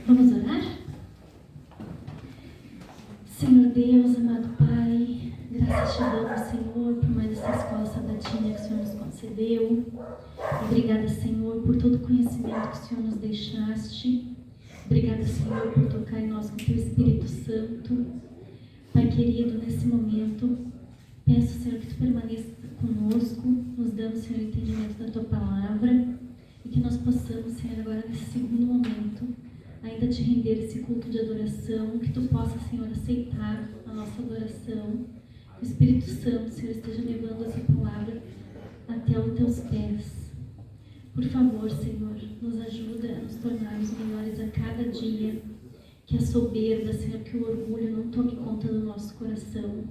Vamos orar? Senhor Deus, amado Pai, graças te damos, Senhor, por mais essa escola sabatina que o Senhor nos concedeu. Obrigada, Senhor, por todo o conhecimento que o Senhor nos deixaste. Obrigada, Senhor, por tocar em nós com o Teu Espírito Santo. Pai querido, nesse momento, peço, Senhor, que Tu permaneça conosco, nos dando, Senhor, entendimento da Tua palavra e que nós possamos, Senhor, agora nesse segundo momento, ainda te render esse culto de adoração, que Tu possa, Senhor, aceitar a nossa adoração. Que o Espírito Santo, Senhor, esteja levando essa palavra até os Teus pés. Por favor, Senhor, nos ajuda a nos tornarmos melhores a cada dia. Que a soberba, Senhor, que o orgulho não tome conta do nosso coração.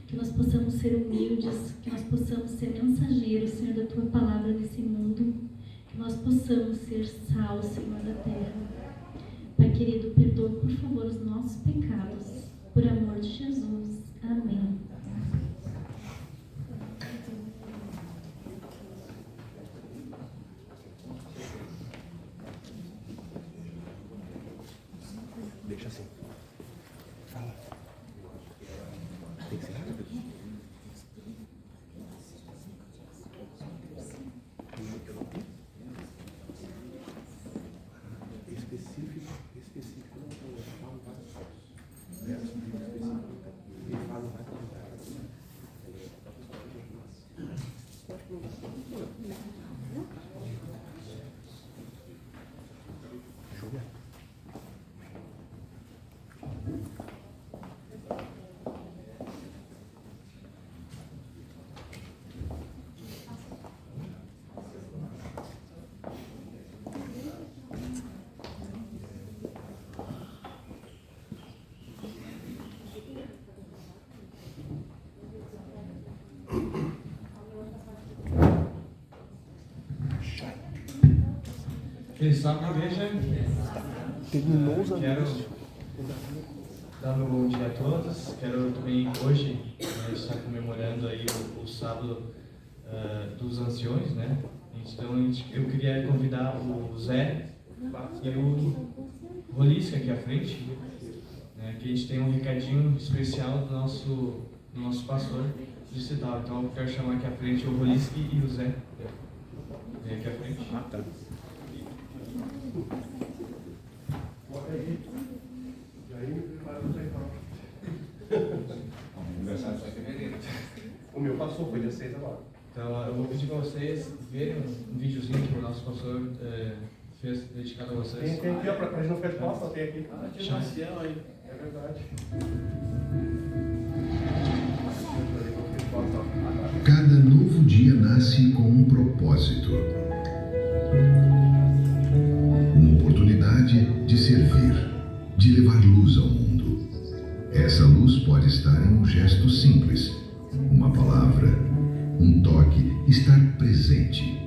Que nós possamos ser humildes, que nós possamos ser mensageiros, Senhor, da Tua palavra nesse mundo. Que nós possamos ser sal, Senhor, da terra. Pai querido, perdoa, por favor, os nossos pecados. Por amor de Jesus. Amém. Deixa assim. Fala. Tem que ser rápido. Específico não tem. Fala vários versos. Verso específico. Ele fala vários lugares. Deixa eu ver. Feliz sábado, igreja. Terminou os Quero dar meu bom dia a todos. Quero também hoje estar comemorando aí o sábado dos anciões, né? Então eu queria convidar o Zé e o Rolisca aqui à frente, né? Que a gente tem um recadinho especial do nosso pastor distrital. Então eu quero chamar aqui à frente o Rolisca e o Zé. Vem aqui à frente. Ah, tá. O meu passou, foi dia 6 agora. Então eu vou pedir para vocês verem um videozinho que o nosso pastor fez dedicado a vocês. Tem aqui, ó, pra gente não ficar de costa, tem aqui. Que ancião aí. É verdade. Cada novo dia nasce com um propósito. Uma oportunidade de servir, de levar luz ao mundo. Essa luz pode estar em um gesto simples, uma palavra, um toque, estar presente.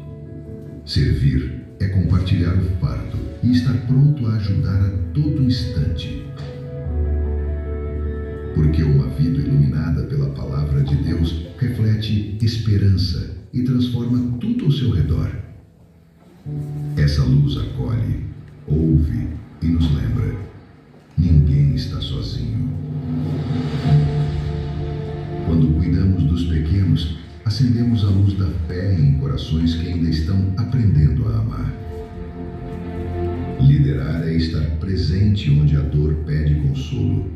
Servir é compartilhar o fardo e estar pronto a ajudar a todo instante. Porque uma vida iluminada pela palavra de Deus reflete esperança e transforma tudo ao seu redor. Essa luz acolhe, ouve e nos lembra: ninguém está sozinho. Quando cuidamos dos pequenos, acendemos a luz da fé em corações que ainda estão aprendendo a amar. Liderar é estar presente onde a dor pede consolo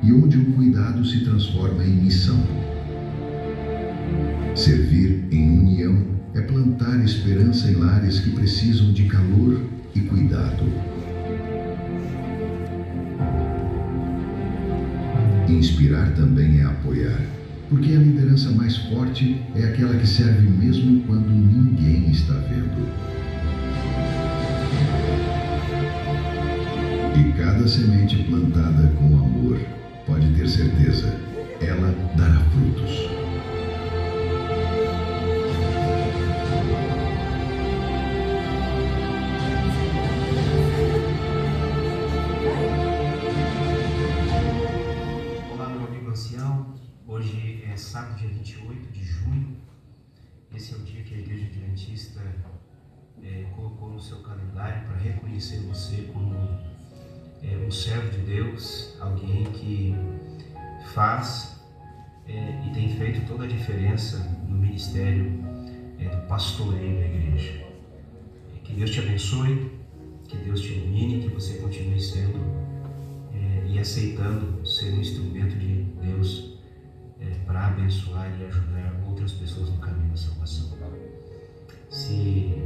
e onde o cuidado se transforma em missão. Servir em união é plantar esperança em lares que precisam de calor e cuidado. Inspirar também é apoiar, porque a liderança mais forte é aquela que serve mesmo quando ninguém está vendo. E cada semente plantada com amor, pode ter certeza, ela dará frutos. Olá, meu amigo ancião. Hoje é sábado, dia 28 de junho. Esse é o dia que a Igreja Adventista colocou no seu calendário para reconhecer você como um servo de Deus, alguém que faz e tem feito toda a diferença no ministério do pastoreio da igreja. Que Deus te abençoe, que Deus te ilumine, que você continue sendo e aceitando ser um instrumento de Deus para abençoar e ajudar outras pessoas no caminho da salvação. Se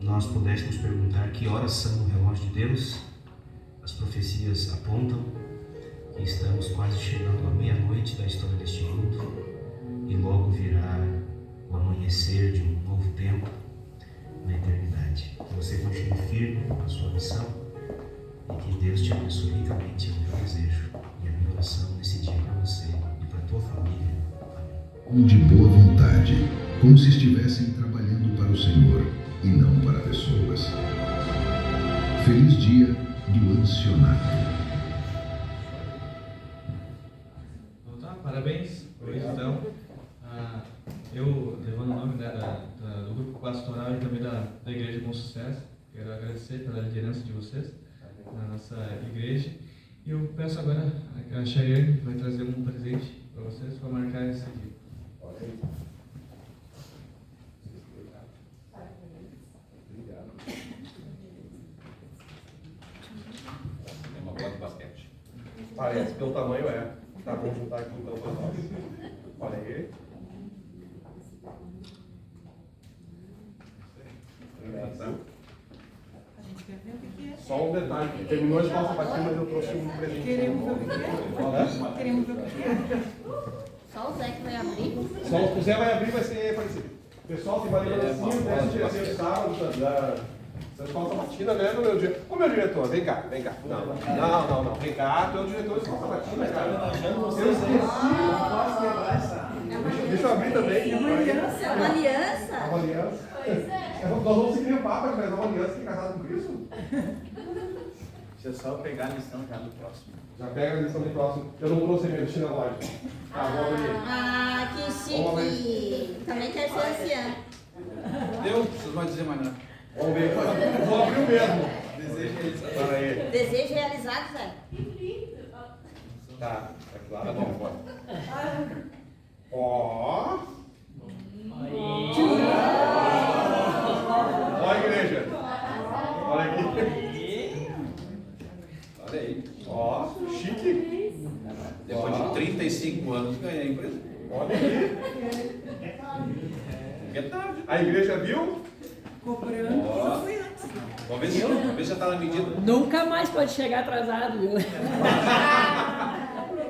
nós pudéssemos perguntar que horas são no relógio de Deus, as profecias apontam que estamos quase chegando à meia-noite da história deste mundo e logo virá o amanhecer de um novo tempo na eternidade. Que você continue firme na sua missão e que Deus te abençoe ricamente, é o meu desejo e a minha oração nesse dia para você e para a tua família. Amém. De boa vontade, como se estivessem trabalhando para o Senhor e não para pessoas. Feliz dia do Ancionato. Então tá, parabéns. Hoje então, eu levando o nome do grupo pastoral e também da Igreja Bom Sucesso, quero agradecer pela liderança de vocês na nossa igreja. E eu peço agora a Chayane vai trazer um presente para vocês para marcar esse dia. É uma bola de basquete. Parece, pelo tamanho é. Tá, vamos juntar aqui então para nós. Olha aí. Só um detalhe, terminou a escola sabatina, mas eu trouxe um presente. Queremos ver o que é? Queremos ver o que é? Só o Zé que vai abrir? Só o Zé vai abrir, vai ser parecido. Pessoal, tem uma lembrancinha desse dia sábado da escola sabatina, né, do meu dia. Ô meu diretor, vem cá. Não. Vem cá, tu é o diretor da escola sabatina, cara. Eu esqueci. Deixa eu abrir também. É uma aliança? É uma aliança. Nós vamos seguir o Papa, mas é uma aliança que é casada com Cristo. Deixa eu só pegar a lição já do próximo. Já pega a lição do próximo. Eu não trouxe minha vestida na loja. Tá, vou abrir. Ah, que chique! Também quer ser anciã. Deu? Vocês vão dizer mais nada. Vamos ver. Vou abrir o mesmo. Desejo realizado. Para aí. Desejo realizado, Zé? Tá, é claro. Tá bom, bora. Ó. Olha a igreja. Olha aqui. Olha aí. Ó, chique. Depois de 35 anos ganhei a empresa. Olha aqui. É tarde. A igreja viu? Cobrando, Ó. eu fui antes. Vamos ver se já está na medida. Nunca mais pode chegar atrasado, viu?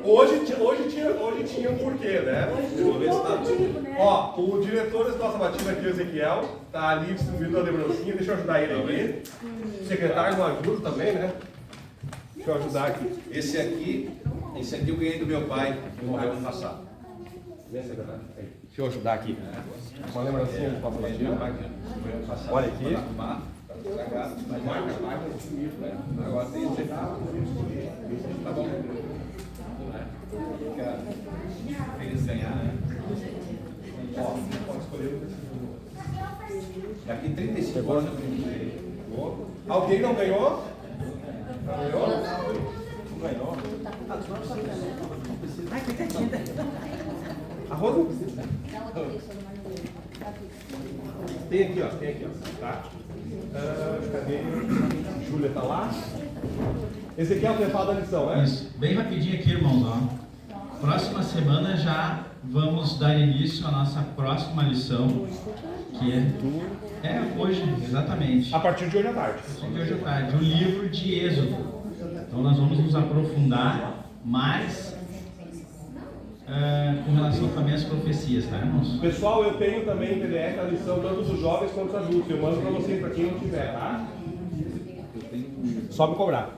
Hoje tinha um porquê, né? Vamos ver se está. Ó, o diretor da escola sabatina aqui, o Ezequiel, tá ali distribuindo a lembrancinha. Deixa eu ajudar ele aqui. O secretário não ajuda também, né? Deixa eu ajudar aqui. Esse aqui eu ganhei do meu pai, que morreu ano passado. Vem, secretário. Deixa eu ajudar aqui. Uma lembrancinha do escola sabatina. Olha aqui. Agora tem esse aqui. Tá bom. Feliz ganhar, né? Ó, pode escolher. Daqui 35 anos eu ganhei. Alguém não ganhou? Não ganhou? Não ganhou. Ai, coitadinha. Arroz não precisa. Tem aqui, ó. Tá? Cadê? Júlia tá lá. Ezequiel tem falado da lição, né? Isso. Bem rapidinho aqui, irmãos. Ó. Próxima semana já vamos dar início à nossa próxima lição, que é hoje, exatamente. A partir de hoje à tarde. A partir de hoje à tarde, o livro de Êxodo. Então nós vamos nos aprofundar mais com relação também às profecias, tá, irmãos? Pessoal, eu tenho também em PDF a lição tanto dos jovens quanto dos adultos. Eu mando para vocês, para quem não tiver, tá? Só me cobrar.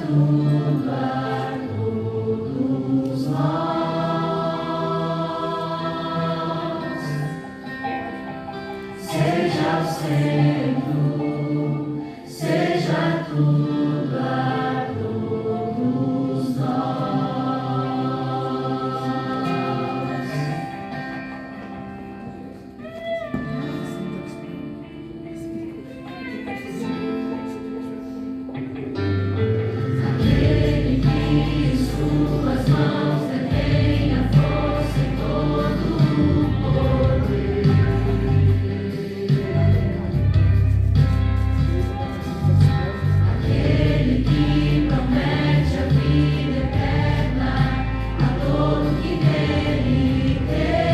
tudo a todos nós. Seja o centro, seja tudo a todos nós. Aquele que em suas mãos detém a força e todo o poder. Aquele que promete a vida eterna a todo que nele crê.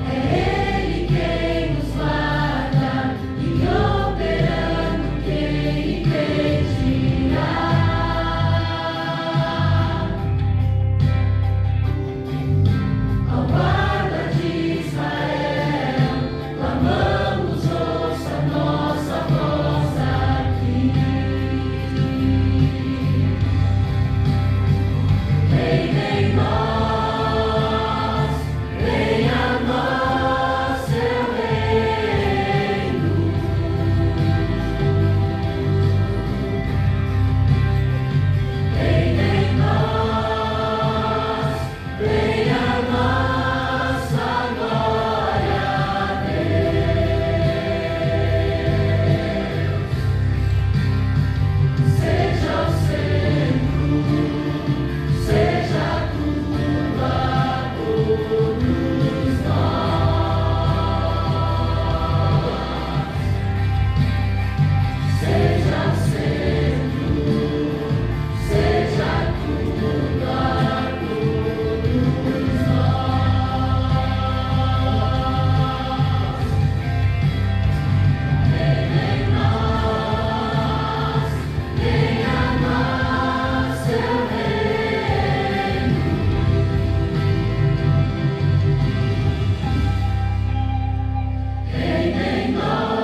É Ele quem nos guarda e operando quem impedirá. Ao guarda de Israel, clamamos, ouça nossa voz aqui. Venha em nós, venha a nós, seu reino. Venha em nós, venha a nossa glória a Deus. Seja o centro, seja tudo a todos nós. Seja o centro, seja tudo a todos nós. Venha em nós, venha a nós, seu reino. Venha em nós,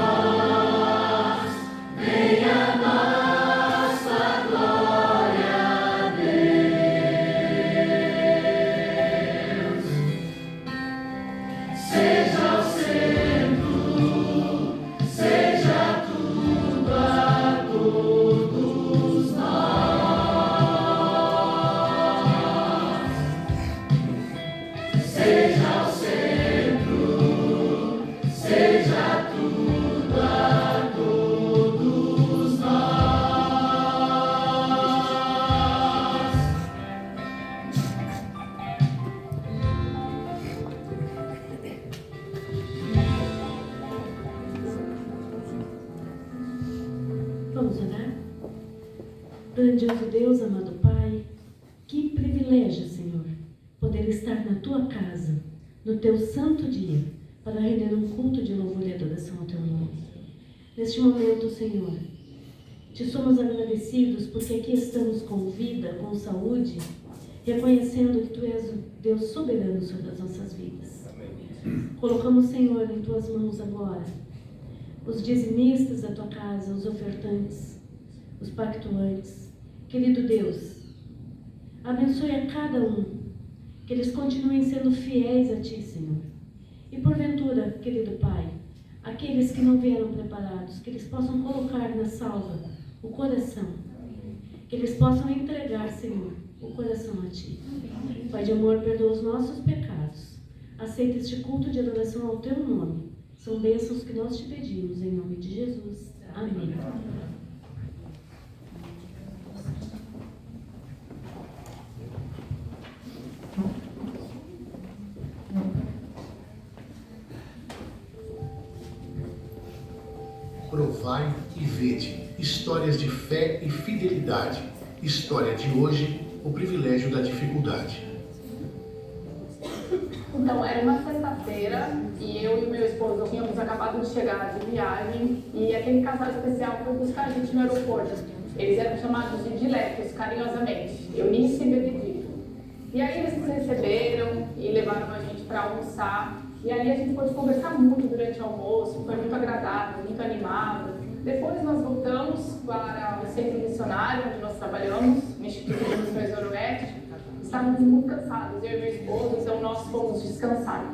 venha a nossa glória a Deus. Seja o centro, seja tudo a todos nós. Seja o centro, seja tudo a todos nós. Vamos orar? Grandioso Deus, amado Pai, que privilégio, Senhor, poder estar na Tua casa, no Teu santo dia, para render um culto de louvor e adoração ao Teu nome. Neste momento, Senhor, Te somos agradecidos porque aqui estamos com vida, com saúde, reconhecendo que Tu és o Deus soberano sobre as nossas vidas. Colocamos, Senhor, em Tuas mãos agora os dizimistas da Tua casa, os ofertantes, os pactuantes. Querido Deus, abençoe a cada um, que eles continuem sendo fiéis a Ti, Senhor. E porventura, querido Pai, aqueles que não vieram preparados, que eles possam colocar na salva o coração, que eles possam entregar, Senhor, o coração a Ti. Pai de amor, perdoa os nossos pecados. Aceita este culto de adoração ao Teu nome. São bênçãos que nós Te pedimos, em nome de Jesus. Amém. Provai e vede, histórias de fé e fidelidade. História de hoje, o privilégio da dificuldade. Então, era uma sexta-feira e eu e o meu esposo tínhamos acabado de chegar de viagem e aquele casal especial foi buscar a gente no aeroporto. Eles eram chamados de diletos, carinhosamente, Eunice e Benedito. E aí eles nos receberam e levaram a gente para almoçar. E aí a gente pôde conversar muito durante o almoço, foi muito agradável, muito animado. Depois nós voltamos para o centro missionário, onde nós trabalhamos, no Instituto de Missões Noroeste. Estávamos muito cansados, eu e meu esposo, então nós fomos descansar.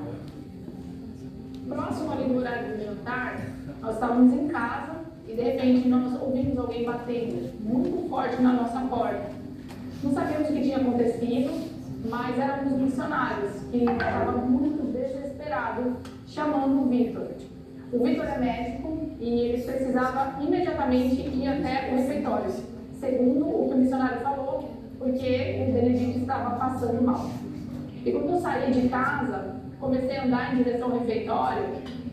Próximo ali do horário do jantar, nós estávamos em casa e de repente nós ouvimos alguém batendo muito forte na nossa porta. Não sabíamos o que tinha acontecido, mas éramos missionários que estavam muito desesperados chamando o Vitor. O Vitor é médico e ele precisava imediatamente ir até o refeitório, segundo o que o missionário falou, porque o Benedito estava passando mal. E quando eu saí de casa, comecei a andar em direção ao refeitório,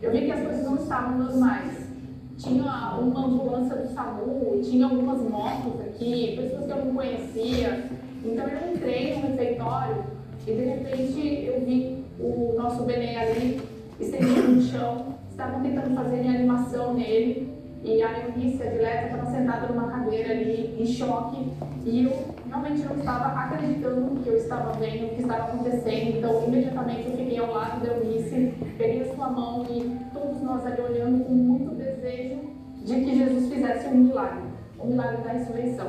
eu vi que as coisas não estavam normais. Tinha uma ambulância do SAMU, tinha algumas motos aqui, pessoas que eu não conhecia. Então eu entrei no refeitório e de repente eu vi o nosso Benê ali, estendido no chão, estavam tentando fazer reanimação nele. E a Eunice, a dileta, estava sentada numa cadeira ali, em choque, e eu realmente não estava acreditando no que eu estava vendo, o que estava acontecendo. Então, imediatamente eu fiquei ao lado da Eunice, peguei a sua mão e todos nós ali olhando com muito desejo de que Jesus fizesse um milagre, o milagre da ressurreição.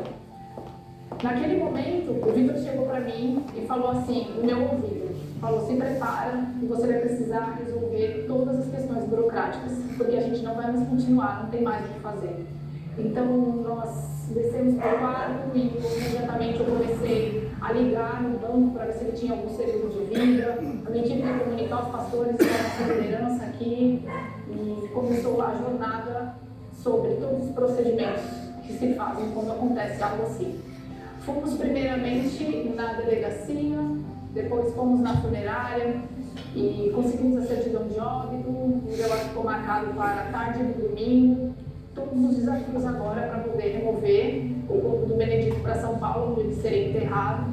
Naquele momento, o Vitor chegou para mim e falou assim, no meu ouvido, falou, se prepara e você vai precisar resolver todas as questões burocráticas, porque a gente não vai mais continuar, não tem mais o que fazer. Então, nós descemos para o quarto e imediatamente eu comecei a ligar no banco para ver se ele tinha algum seguro de vida. Também tive que comunicar aos pastores da nossa liderança aqui e começou a jornada sobre todos os procedimentos que se fazem quando acontece algo assim. Fomos primeiramente na delegacia, depois fomos na funerária e conseguimos a certidão de óbito, o velório ficou marcado para a tarde do domingo. Todos os desafios agora para poder remover o corpo do Benedito para São Paulo, onde ele seria enterrado.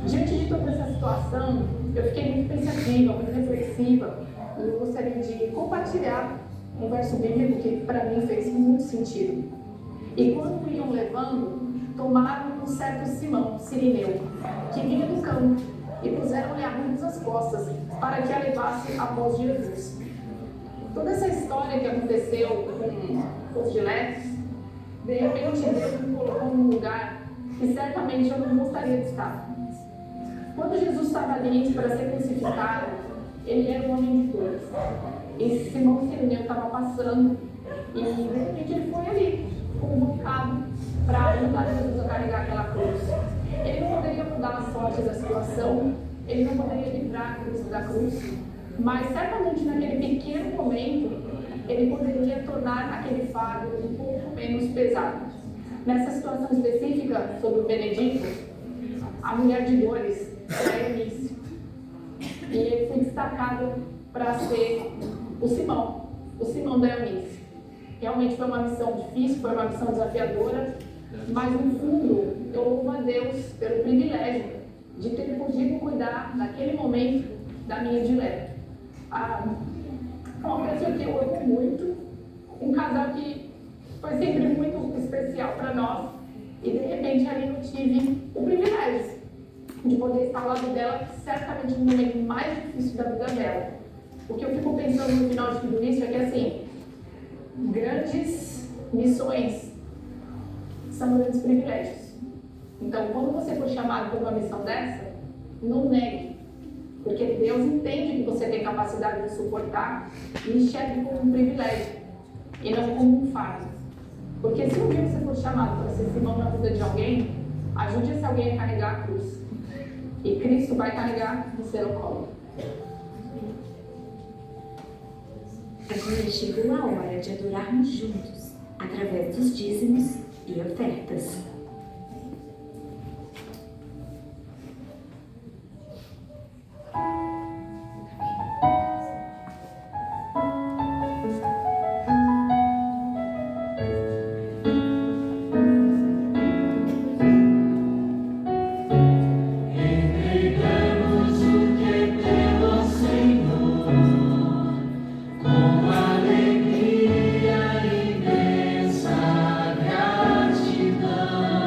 Diante de toda essa situação, eu fiquei muito pensativa, muito reflexiva e eu gostaria de compartilhar um verso bíblico que para mim fez muito sentido. E quando iam levando, tomaram um certo Simão, Cirineu, que vinha do campo, e puseram-lhe arranjos às costas, para que a levasse após Jesus. Toda essa história que aconteceu com os diletos, de repente Deus me colocou num lugar que certamente eu não gostaria de estar. Quando Jesus estava ali para ser crucificado, ele era um homem de dores. E Simão Cirineu estava passando, e de repente ele foi ali, convocado para ajudar Jesus a carregar aquela cruz. Ele não poderia mudar a sorte da situação, ele não poderia livrar Cristo da cruz, mas certamente naquele pequeno momento ele poderia tornar aquele fardo um pouco menos pesado. Nessa situação específica sobre o Benedito, a mulher de dores era a Eunice, e ele foi destacado para ser o Simão da Eunice. Realmente foi uma missão difícil, foi uma missão desafiadora, mas no fundo eu louvo a Deus pelo privilégio de ter podido cuidar naquele momento da minha dileta. Uma pessoa que eu amo muito, um casal que foi sempre muito especial para nós, e de repente ali eu tive o privilégio de poder estar ao lado dela, certamente no momento mais difícil da vida dela. O que eu fico pensando no final de tudo isso é que assim, grandes missões são grandes privilégios. Então, quando você for chamado para uma missão dessa, não negue, porque Deus entende que você tem capacidade de suportar e enxergue como um privilégio e não como um fardo. Porque se um dia você for chamado para ser Simão na vida de alguém, ajude esse alguém a carregar a cruz. E Cristo vai carregar você no colo. Agora chegou a hora de adorarmos juntos, através dos dízimos e ofertas. Alegria imensa, gratidão.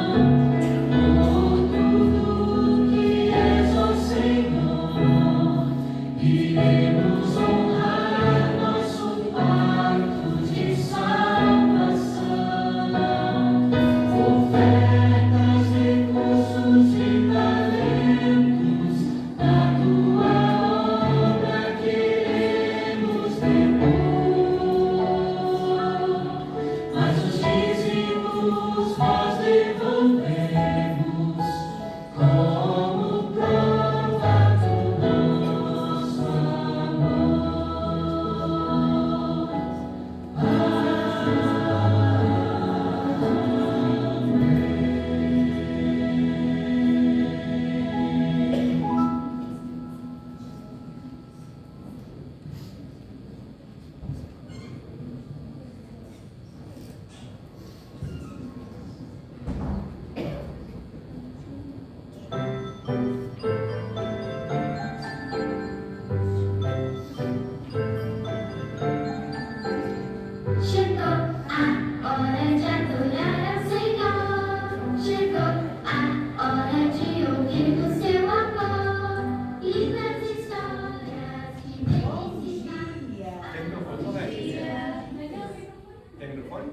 Tem microfone?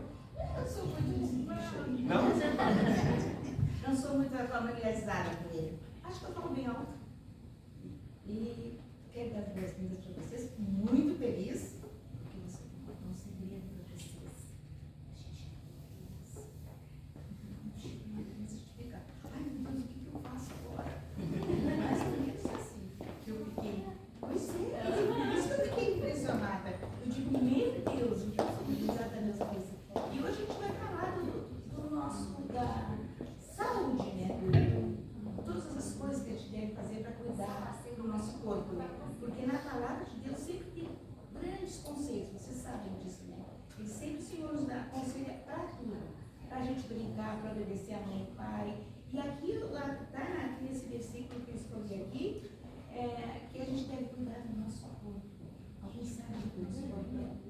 Eu sou muito... Não? Não sou muito familiarizada com ele. Acho que eu falo bem alto. E quero dar boas-vindas para vocês. Muito feliz. Porque você não segredo para vocês. A gente fica, ai meu Deus, o que eu faço agora? Mais ou menos assim. Que eu fiquei, pois é, isso que eu fiquei impressionada. Eu digo, meu Deus, o que eu sou exatamente isso. E hoje a gente vai falar do nosso, da saúde, né? Todas as coisas que a gente deve fazer para cuidar do nosso corpo, né? Porque na palavra de Deus sempre tem grandes conselhos, vocês sabem disso, né? E sempre o Senhor nos dá conselho para tudo, para a gente brincar, para obedecer a mãe e pai. E aqui, lá está, nesse versículo que eu escolhi aqui, que a gente deve cuidar do nosso corpo. Alguém sabe do nosso corpo?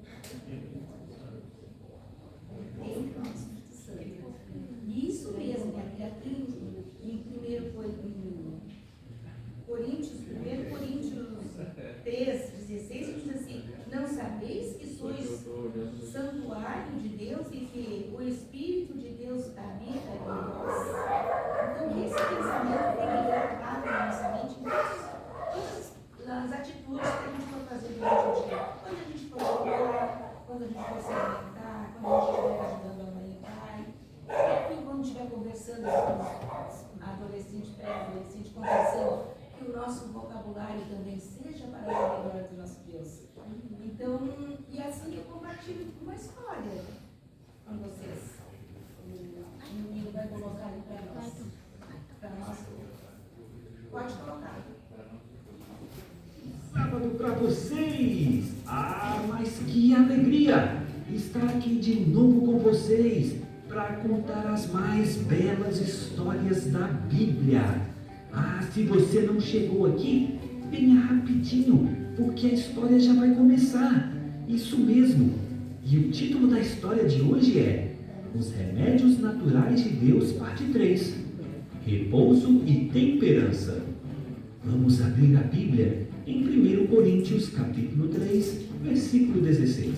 Isso mesmo, aqui em 1 Coríntios 3:16 diz assim: não sabeis que sois santuário de Deus e que o Espírito de Deus habita em vós? Então esse pensamento tem que gravado na nossa mente em todas as atitudes que a gente for fazer durante o dia. Quando a gente for jogar, quando a gente for se alimentar, quando a gente estiver ajudando a mãe e pai, quando estiver conversando com adolescente, pré-adolescente, conversando, que o nosso vocabulário também seja para a glória do nosso Deus. Então, e assim eu compartilho uma história com vocês. O menino vai colocar ali para nós. Pode colocar. Sábado para vocês! Ah, mas que alegria estar aqui de novo com vocês para contar as mais belas histórias da Bíblia. Ah, se você não chegou aqui, venha rapidinho, porque a história já vai começar. Isso mesmo. E o título da história de hoje é Os Remédios Naturais de Deus, parte 3. Repouso e temperança. Vamos abrir a Bíblia em 1 Coríntios, capítulo 3, versículo 16.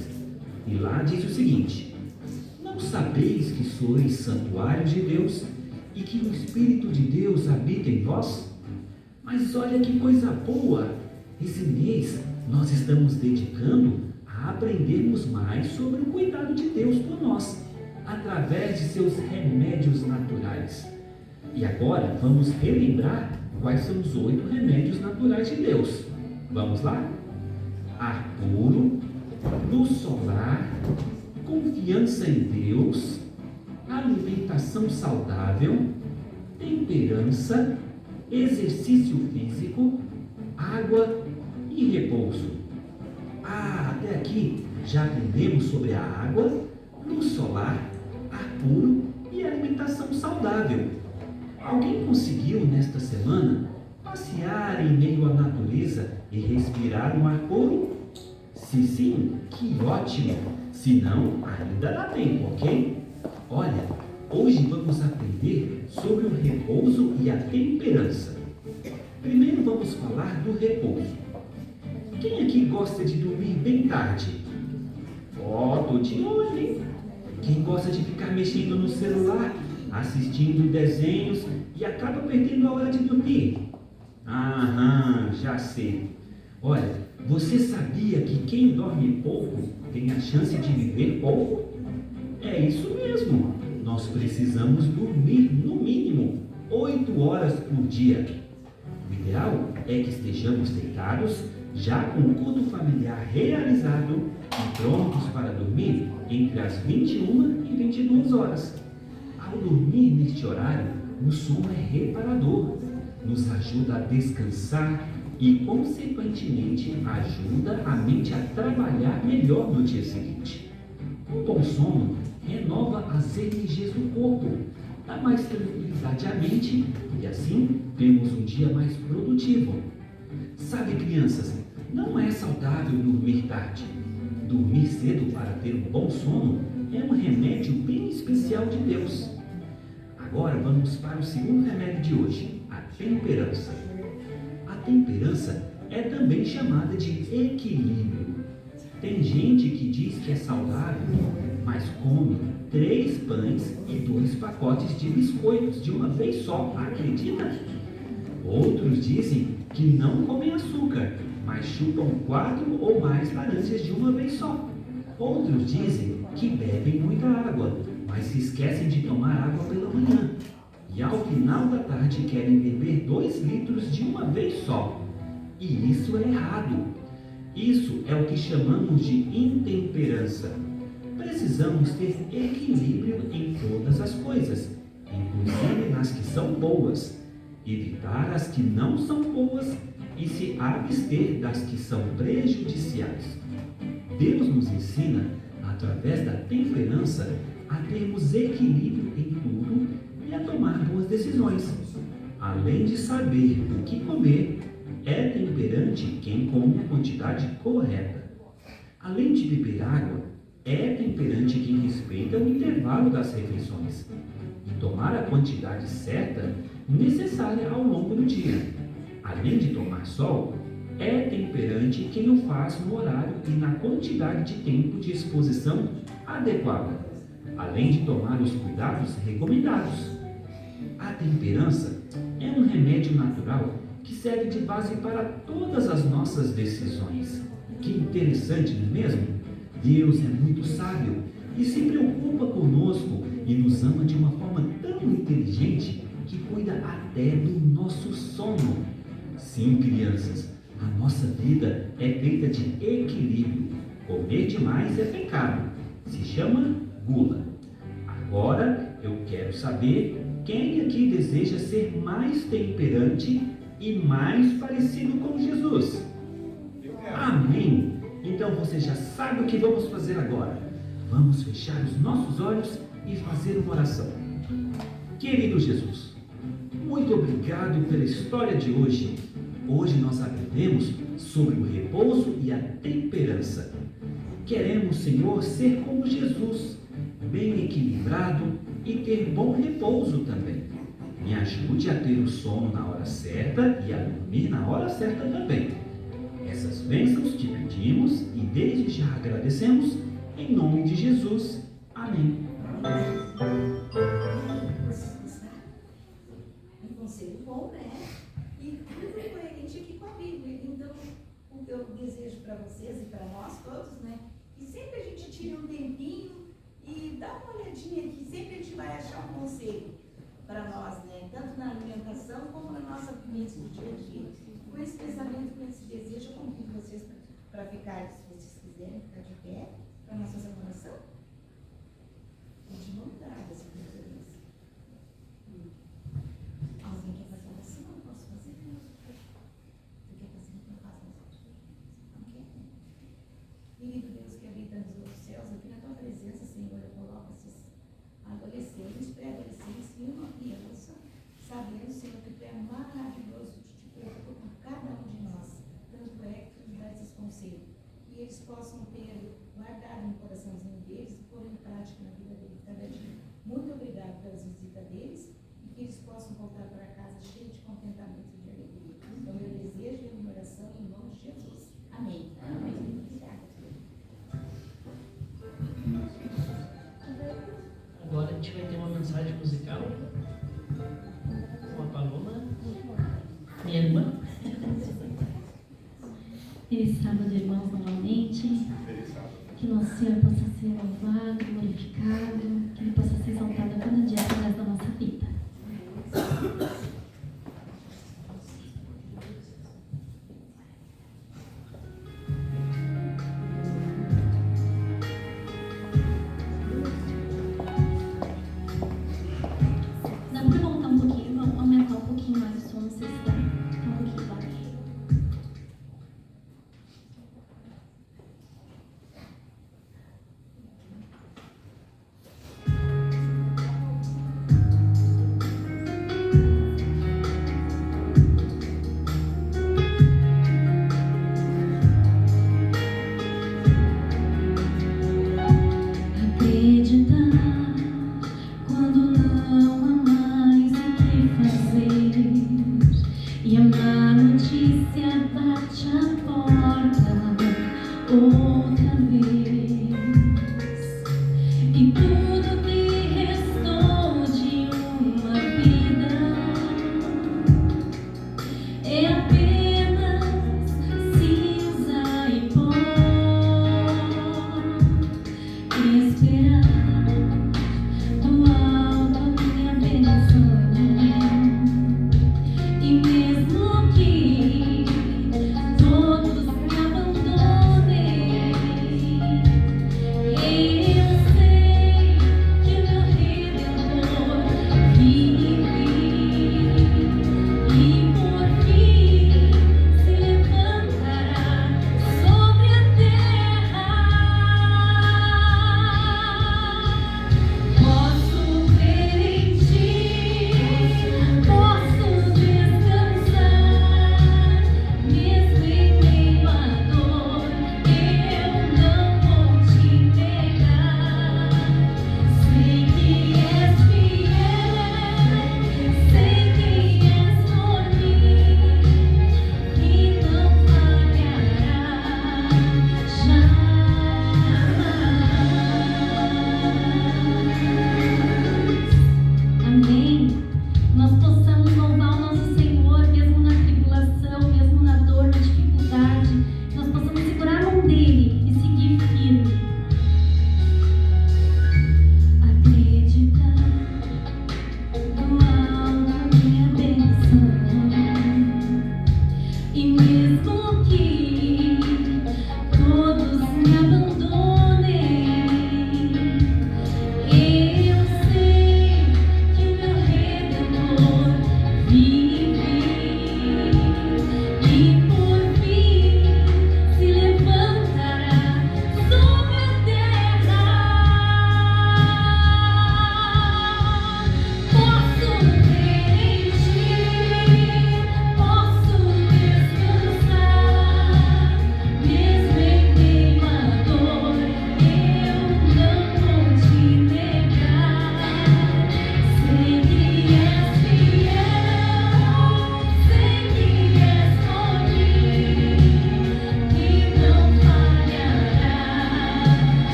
E lá diz o seguinte: não sabeis que sois santuário de Deus e que o Espírito de Deus habita em vós? Mas olha que coisa boa! Esse mês nós estamos dedicando a aprendermos mais sobre o cuidado de Deus por nós, através de seus remédios naturais. E agora vamos relembrar quais são os 8 remédios naturais de Deus. Vamos lá? Ar puro, luz solar, confiança em Deus, alimentação saudável, temperança, exercício físico, água e repouso. Ah, até aqui já aprendemos sobre a água, luz solar, ar puro e alimentação saudável. Alguém conseguiu nesta semana passear em meio à natureza e respirar um ar puro? Se sim, que ótimo! Se não, ainda dá tempo, ok? Olha, hoje vamos aprender sobre o repouso e a temperança. Primeiro vamos falar do repouso. Quem aqui gosta de dormir bem tarde? Tô de olho, hein? Quem gosta de ficar mexendo no celular, assistindo desenhos e acaba perdendo a hora de dormir? Aham, já sei. Olha, você sabia que quem dorme pouco tem a chance de viver pouco? É isso mesmo. Nós precisamos dormir no mínimo 8 horas por dia. O ideal é que estejamos deitados, já com o culto familiar realizado e prontos para dormir entre as 21 e 22 horas. Ao dormir neste horário, o sono é reparador, nos ajuda a descansar e, consequentemente, ajuda a mente a trabalhar melhor no dia seguinte. Um bom sono renova as energias do corpo, dá mais tranquilidade à mente e, assim, temos um dia mais produtivo. Sabe, crianças, não é saudável dormir tarde. Dormir cedo para ter um bom sono é um remédio bem especial de Deus. Agora vamos para o segundo remédio de hoje, a temperança. A temperança é também chamada de equilíbrio. Tem gente que diz que é saudável, mas come 3 pães e 2 pacotes de biscoitos de uma vez só, acredita? Outros dizem que não comem açúcar, mas chupam 4 ou mais laranjas de uma vez só. Outros dizem que bebem muita água, mas se esquecem de tomar água pela manhã. E ao final da tarde querem beber 2 litros de uma vez só. E isso é errado. Isso é o que chamamos de intemperança. Precisamos ter equilíbrio em todas as coisas, inclusive nas que são boas, evitar as que não são boas e se abster das que são prejudiciais. Deus nos ensina, através da temperança, a termos equilíbrio em tudo e a tomar boas decisões. Além de saber o que comer, é temperante quem come a quantidade correta. Além de beber água, é temperante quem respeita o intervalo das refeições e tomar a quantidade certa necessária ao longo do dia. Além de tomar sol, é temperante quem o faz no horário e na quantidade de tempo de exposição adequada, além de tomar os cuidados recomendados. A temperança é um remédio natural que serve de base para todas as nossas decisões. Que interessante, não é mesmo? Deus é muito sábio e se preocupa conosco e nos ama de uma forma tão inteligente que cuida até do nosso sono. Sim, crianças, a nossa vida é feita de equilíbrio. Comer demais é pecado. Se chama gula. Agora eu quero saber quem aqui deseja ser mais temperante e mais parecido com Jesus. Amém! Então você já sabe o que vamos fazer agora. Vamos fechar os nossos olhos e fazer uma oração. Querido Jesus, muito obrigado pela história de hoje. Hoje nós aprendemos sobre o repouso e a temperança. Queremos, Senhor, ser como Jesus, bem equilibrado e ter bom repouso também. Me ajude a ter o sono na hora certa e a dormir na hora certa também. Essas bênçãos te pedimos e desde já agradecemos, em nome de Jesus. Amém. Um conselho bom, né? E tudo é coerente aqui com a Bíblia. Então, o que eu desejo para vocês e para nós todos, né? Que sempre a gente tire um tempinho e dá uma olhadinha aqui. Sempre a gente vai achar um conselho para nós, né? Tanto na alimentação como na nossa vivência do dia a dia. Com esse pensamento, com esse desejo, eu convido vocês para ficar, se vocês quiserem, ficar de pé para a nossa oração. De mão dada, se preferência. Alguém quer fazer oração? Eu posso fazer? Você quer fazer? Eu faço oração. Não quer? Querido Deus que habita nos outros céus, aqui na tua presença, Senhor, eu coloco esses adolescentes, pré-adolescentes e uma criança, sabendo, Senhor, que tu é maravilhoso, tu te preocupa com cada um de nós, tanto é que tu nos dá esses conselhos, e eles possam ter guardado no coraçãozinho deles e pôr em prática na vida deles cada dia. Muito obrigado pelas visitas deles e que eles possam voltar para casa cheios de contentamento e de alegria. Então, meu desejo e a minha oração em nome de Jesus. Amém. Amém. Obrigada. Agora a gente vai ter uma mensagem musical com a Paloma, minha irmã. Feliz sábado, irmãos, novamente. Que nosso Senhor possa ser louvado, glorificado, que Ele possa ser exaltado a cada dia através da nossa vida. Dá para voltar um pouquinho, vamos aumentar um pouquinho mais o som, não sei se dá. Um pouquinho baixo.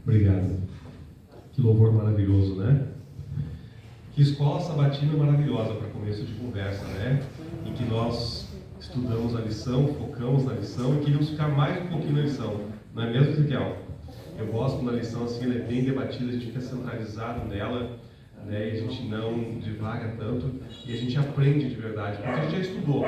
Obrigado. Que louvor maravilhoso, né? Que escola sabatina maravilhosa para começo de conversa, né? Em que nós estudamos a lição, focamos na lição e queríamos ficar mais um pouquinho na lição. Não é mesmo, Ezequiel? Eu gosto quando a lição assim, ela é bem debatida, a gente fica centralizado nela, né? E a gente não divaga tanto e a gente aprende de verdade, porque a gente já estudou.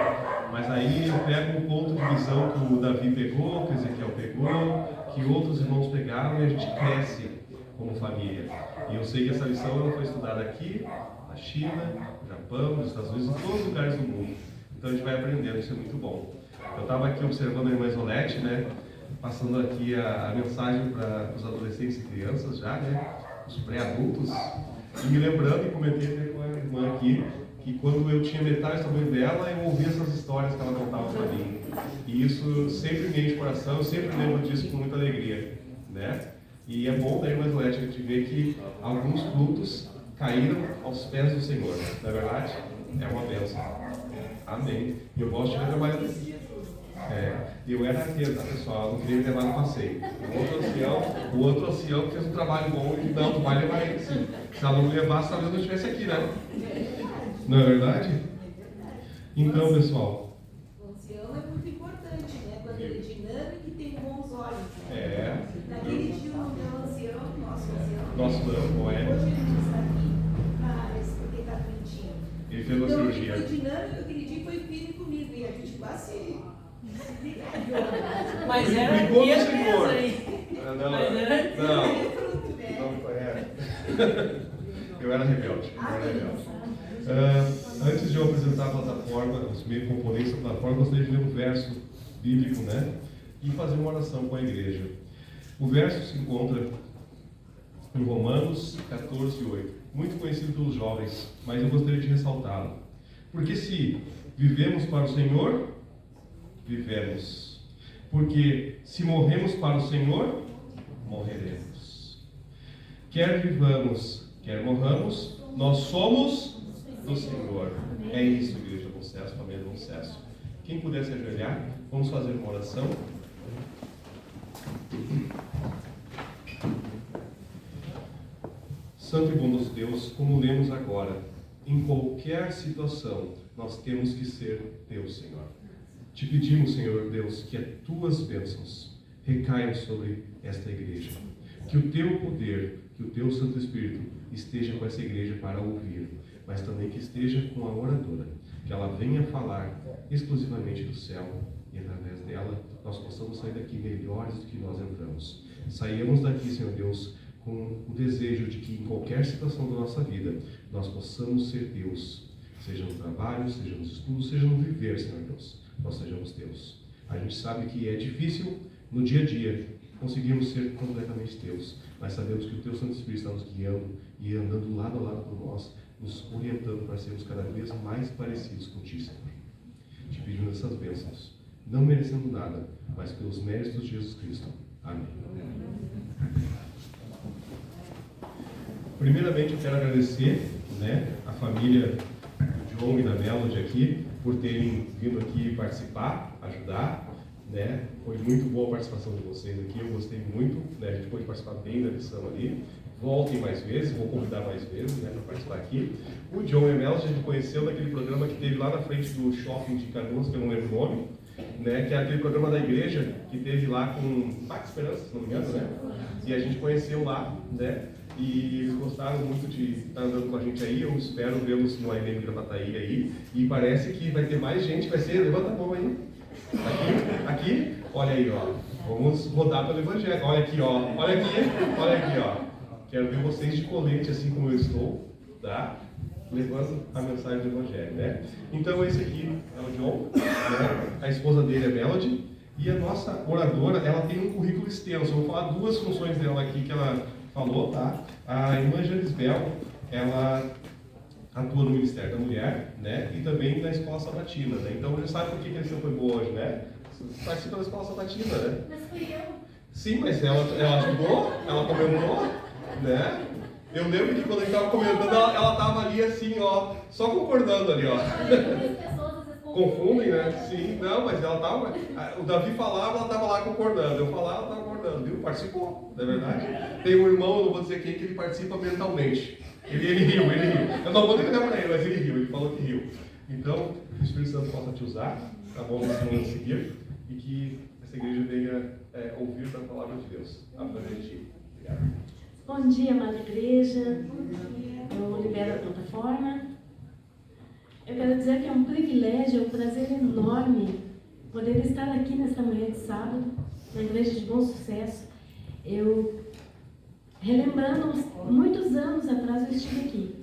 Mas aí eu pego um ponto de visão que o Davi pegou, que o Ezequiel pegou, que outros irmãos pegaram e a gente cresce como família. E eu sei que essa lição ela foi estudada aqui, na China, no Japão, nos Estados Unidos, em todos os lugares do mundo. Então a gente vai aprendendo, isso é muito bom. Eu estava aqui observando a irmã Isolete, né? passando aqui a mensagem para os adolescentes e crianças já, né? Os pré-adultos. E me lembrando, e comentei até com a irmã aqui, que quando eu tinha metade do tamanho dela, eu ouvia essas histórias que ela contava para mim. E isso sempre me enche o coração, eu sempre lembro disso com muita alegria, né? E é bom, né, irmã Zolete, a gente ver que alguns frutos caíram aos pés do Senhor. Não é verdade? É uma bênção. Amém. E eu gosto de ver trabalhando aqui. Eu era arqueiro, tá, pessoal? Eu não queria me levar no passeio. O outro ancião fez um trabalho bom e não, tu vai levar ele sim. Se ela não me levasse, talvez eu não estivesse aqui, né? Não é verdade? Então, pessoal. O ancião é muito importante, né? Quando ele é dinâmico e tem bons olhos. Né? Naquele dia, o meu ancião, nosso ancião. Nosso não, Hoje ele não está aqui, mas porque está doentinho. Ele fez uma cirurgia. Foi dinâmico, aquele dia foi firme comigo e a gente quase. Mas era brigou no mesmo Senhor. aí. Não foi. Eu era rebelde. Antes de eu apresentar a plataforma, os meio componentes da plataforma, eu gostaria de ler um verso bíblico, né? E fazer uma oração com a igreja. O verso se encontra em Romanos 14:8, muito conhecido pelos jovens, mas eu gostaria de ressaltá-lo. Porque se vivemos para o Senhor, vivemos. Porque se morremos para o Senhor, morreremos. Quer vivamos, quer morramos, nós somos do Senhor. É isso, igreja, bom sucesso, família, bom sucesso. Quem puder se ajoelhar, vamos fazer uma oração. Santo e bondoso Deus, como lemos agora, em qualquer situação, nós temos que ser Deus, Senhor. Te pedimos, Senhor Deus, que as tuas bênçãos recaiam sobre esta igreja. Que o teu poder, que o teu Santo Espírito esteja com essa igreja para ouvir, mas também que esteja com a oradora, que ela venha falar exclusivamente do céu e através dela nós possamos sair daqui melhores do que nós entramos. Saímos daqui, Senhor Deus, com o desejo de que em qualquer situação da nossa vida nós possamos ser Deus, seja no trabalho, seja nos estudos, seja no viver, Senhor Deus, nós sejamos Deus. A gente sabe que é difícil no dia a dia conseguirmos ser completamente Deus, mas sabemos que o Teu Santo Espírito está nos guiando e andando lado a lado por nós, nos orientando para sermos cada vez mais parecidos contigo, Senhor. Te pedimos essas bênçãos, não merecendo nada, mas pelos méritos de Jesus Cristo. Amém. Primeiramente, eu quero agradecer, a família do John e da Melody aqui por terem vindo aqui participar, ajudar. Foi muito boa a participação de vocês aqui, eu gostei muito, a gente pôde participar bem da lição ali. Voltem mais vezes, vou convidar mais vezes para participar aqui. O John e a Melody a gente conheceu naquele programa que teve lá na frente do shopping de Canoas, que eu não lembro o nome, que é aquele programa da igreja que teve lá com Parque Esperança, se não me engano, E a gente conheceu lá, E eles gostaram muito de estar andando com a gente aí. Eu espero vê-los no AMM Gravataí aí. E parece que vai ter mais gente, vai ser, levanta a mão aí. Aqui, olha aí, ó. Vamos rodar pelo Evangelho. Olha aqui, ó. Olha aqui, ó. Quero ver vocês de colete, assim como eu estou, tá? Levando a mensagem do Evangelho, Então esse aqui é o John, A esposa dele é Melody. E a nossa oradora, ela tem um currículo extenso. Eu vou falar duas funções dela aqui que ela falou, tá? A irmã Janisbel, ela atua no Ministério da Mulher, e também na Escola Sabatina, Então você sabe por que a lição foi boa hoje, Você participa da Escola Sabatina, Mas fui eu. Sim, mas ela ajudou, ela comentou, Eu lembro que quando a gente estava comentando, ela estava ali assim, ó, só concordando ali, ó. Confundem, Sim, não, mas ela estava. O Davi falava, ela estava lá concordando. Eu falava, ela estava concordando, viu? Participou, não é verdade? Tem um irmão, eu não vou dizer quem, que ele participa mentalmente. Ele riu. Eu não vou nem olhar para ele, mas ele riu, ele falou que riu. Então, que o Espírito Santo possa te usar, tá bom? Na semana a seguir, e que essa igreja venha ouvir a palavra de Deus. Através de ti. Obrigado. Bom dia, amada igreja. Eu libero a plataforma. Eu quero dizer que é um privilégio, é um prazer enorme poder estar aqui nesta manhã de sábado, na Igreja de Bom Sucesso. Eu, relembrando, muitos anos atrás eu estive aqui,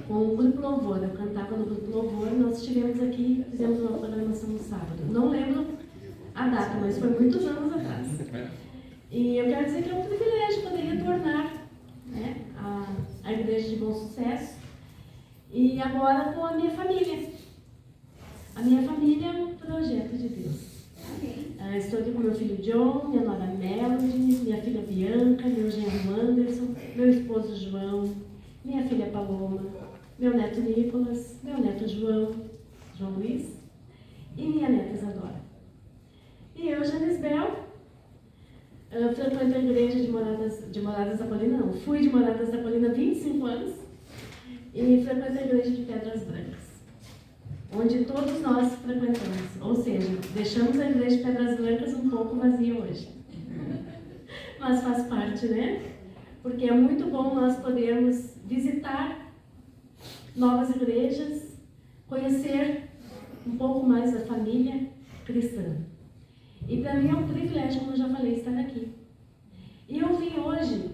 com o Grupo Louvor. Eu cantava no Grupo Louvor, nós estivemos aqui, fizemos uma programação no sábado. Não lembro a data, mas foi muitos anos atrás. E eu quero dizer que é um privilégio poder retornar, né, à Igreja de Bom Sucesso, e agora com a minha família. A minha família é um projeto de Deus. Estou aqui com meu filho John, minha nora Melody, minha filha Bianca, meu genro Anderson, meu esposo João, minha filha Paloma, meu neto Nicolas, meu neto João Luiz, e minha neta Isadora. E eu, Janisbel, frequento a igreja de Moradas da Colina, não. Fui de Moradas da Colina há 25 anos e frequento a igreja de Pedras Brancas, onde todos nós frequentamos. Ou seja, deixamos a igreja de Pedras Brancas um pouco vazia hoje. Mas faz parte, né? Porque é muito bom nós podermos visitar novas igrejas, conhecer um pouco mais da família cristã. E para mim é um privilégio, como eu já falei, estar aqui. E eu vim hoje,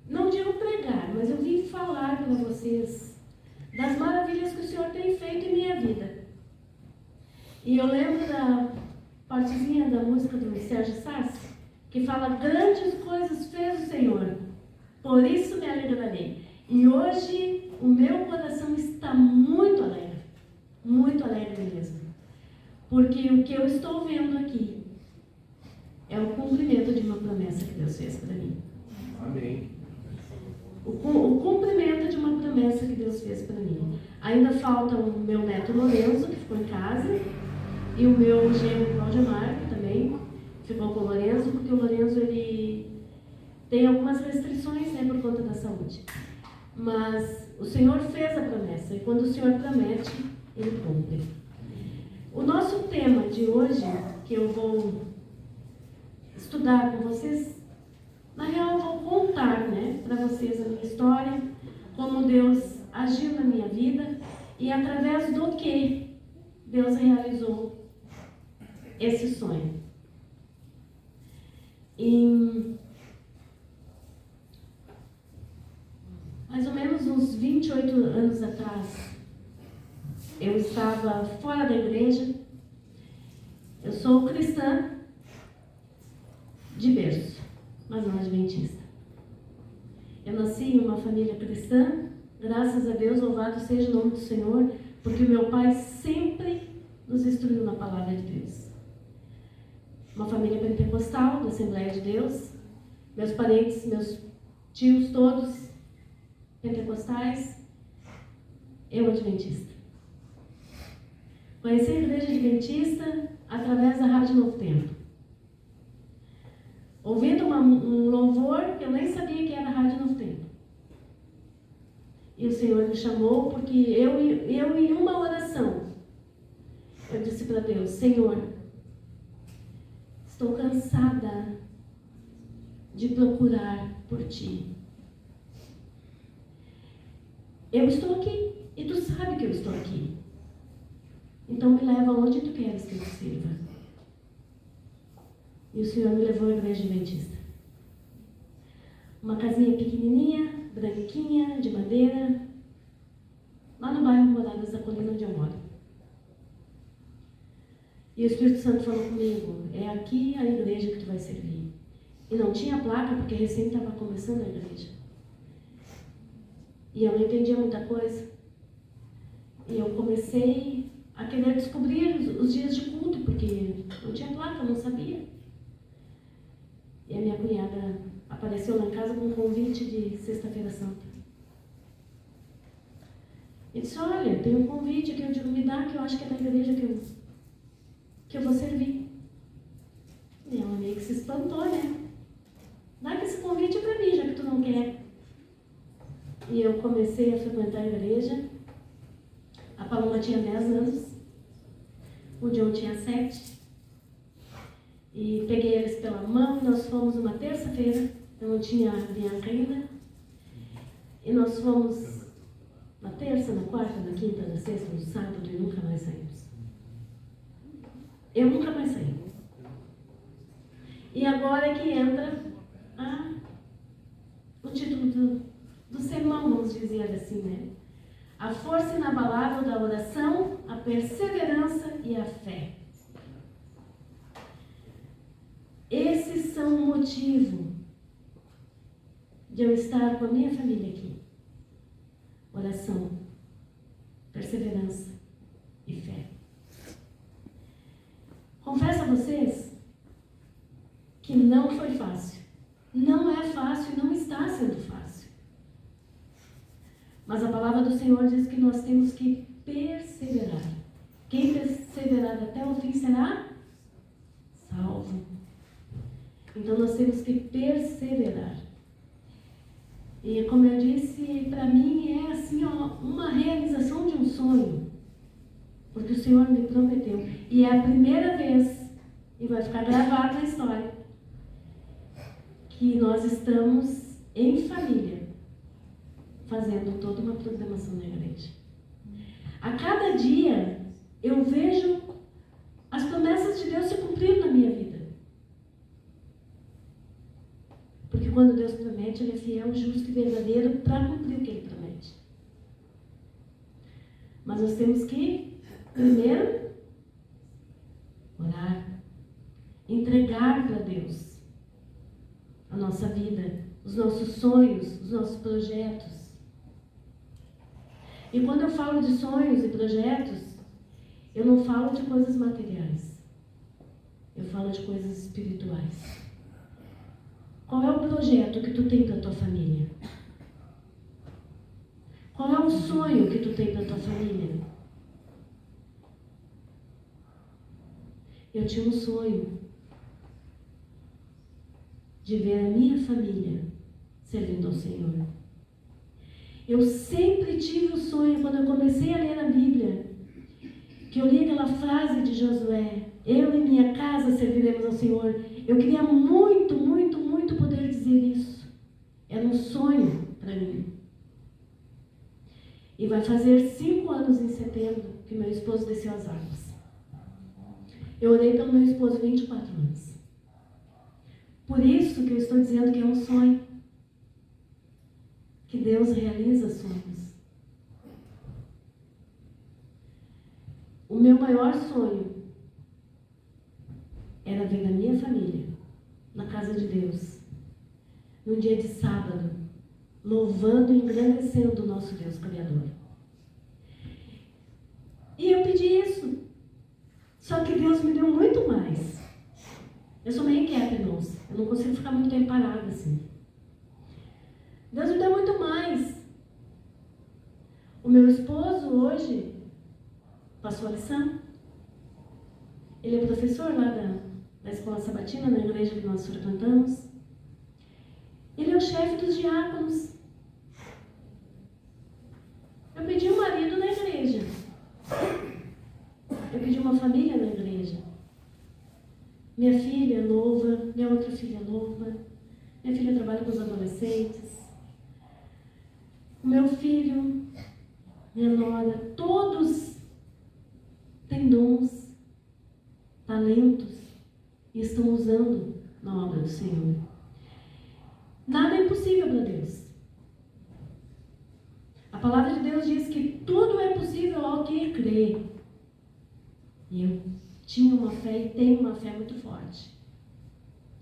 não digo pregar, mas eu vim falar para vocês das maravilhas que o Senhor tem feito em minha vida. E eu lembro da partezinha da música do Sérgio Sassi, que fala: grandes coisas fez o Senhor, por isso me alegrarei. E hoje o meu coração está muito alegre mesmo. Porque o que eu estou vendo aqui é o cumprimento de uma promessa que Deus fez para mim. Amém. O cumprimento de uma promessa que Deus fez para mim. Ainda falta o meu neto Lorenzo, que ficou em casa, e o meu genro Claudemar, que também ficou com o Lorenzo, porque o Lorenzo ele tem algumas restrições, né, por conta da saúde. Mas o Senhor fez a promessa, e quando o Senhor promete, Ele cumpre. O nosso tema de hoje, que eu vou estudar com vocês, na real eu vou contar, né, para vocês a minha história, como Deus agiu na minha vida e através do que Deus realizou esse sonho. Em mais ou menos uns 28 anos atrás, eu estava fora da igreja. Eu sou cristã de berço, mas não adventista. Eu nasci em uma família cristã, graças a Deus, louvado seja o nome do Senhor, porque meu pai sempre nos instruiu na palavra de Deus. Uma família pentecostal, da Assembleia de Deus, meus parentes, meus tios todos pentecostais, eu adventista. Conheci a igreja adventista através da Rádio Novo Tempo. Ouvindo um louvor que eu nem sabia que era a Rádio Novo Tempo. E o Senhor me chamou porque eu em uma oração, eu disse para Deus: Senhor, estou cansada de procurar por Ti. Eu estou aqui e Tu sabe que eu estou aqui. Então me leva onde Tu queres que eu te sirva. E o Senhor me levou à igreja adventista. Uma casinha pequenininha, branquinha, de madeira, lá no bairro Moradas da Colina, onde eu moro. E o Espírito Santo falou comigo: é aqui a igreja que tu vai servir. E não tinha placa, porque recém estava começando a igreja. E eu não entendia muita coisa. E eu comecei a querer descobrir os dias de culto, porque não tinha placa, eu não sabia. E a minha cunhada apareceu lá em casa com um convite de Sexta-feira Santa. E disse: olha, tem um convite que eu digo, me dá, que eu acho que é da igreja que eu vou servir. E ela meio que se espantou, né? Dá que esse convite é para mim, já que tu não quer. E eu comecei a frequentar a igreja. A Paloma tinha 10 anos. O John tinha 7. E peguei eles pela mão e nós fomos uma terça-feira. Eu não tinha a Bianca ainda. E nós fomos na terça, na quarta, na quinta, na sexta, no sábado e nunca mais saímos. Eu nunca mais saí. E agora é que entra o título do sermão, vamos dizer assim, né? A força inabalável da oração, a perseverança e a fé. são o motivo de eu estar com a minha família aqui. Oração, perseverança e fé. Confesso a vocês que não foi fácil. Não é fácil e não está sendo fácil. Mas a palavra do Senhor diz que nós temos que perseverar. Quem perseverar até o fim será salvo. Então nós temos que perseverar. E como eu disse, para mim é assim, uma realização de um sonho. Porque o Senhor me prometeu. E é a primeira vez, e vai ficar gravado na história, que nós estamos em família, fazendo toda uma programação na igreja. A cada dia, eu vejo as promessas de Deus se cumprindo na minha vida. Porque quando Deus promete, Ele é fiel, justo e verdadeiro para cumprir o que Ele promete. Mas nós temos que, primeiro, orar, entregar para Deus a nossa vida, os nossos sonhos, os nossos projetos. E quando eu falo de sonhos e projetos, eu não falo de coisas materiais. Eu falo de coisas espirituais. Qual é o projeto que tu tem para a tua família? Qual é o sonho que tu tem para a tua família? Eu tinha um sonho de ver a minha família servindo ao Senhor. Eu sempre tive o sonho, quando eu comecei a ler a Bíblia, que eu li aquela frase de Josué: eu e minha casa serviremos ao Senhor. Eu queria muito, muito, muito poder dizer isso. Era um sonho para mim. E vai fazer 5 anos em setembro que meu esposo desceu as águas. Eu orei pelo meu esposo 24 anos. Por isso que eu estou dizendo que é um sonho. Que Deus realiza sonhos. O meu maior sonho era ver a minha família na casa de Deus, num dia de sábado, louvando e engrandecendo o nosso Deus Criador. E eu pedi isso. Só que Deus me deu muito mais. Eu sou meio inquieta, irmãos. Eu não consigo ficar muito tempo parada assim. Deus me deu muito mais. O meu esposo hoje passou a lição. Ele é professor lá da escola sabatina, na igreja que nós frequentamos. Ele é o chefe dos diáconos. Eu pedi um marido na igreja. Eu pedi uma família na igreja. Minha filha louva, minha outra filha louva. Minha filha trabalha com os adolescentes. O meu filho, minha nora, todos têm dons, talentos e estão usando na obra do Senhor. Nada é impossível para Deus. A palavra de Deus diz que tudo é possível ao que crê. E eu tinha uma fé e tenho uma fé muito forte.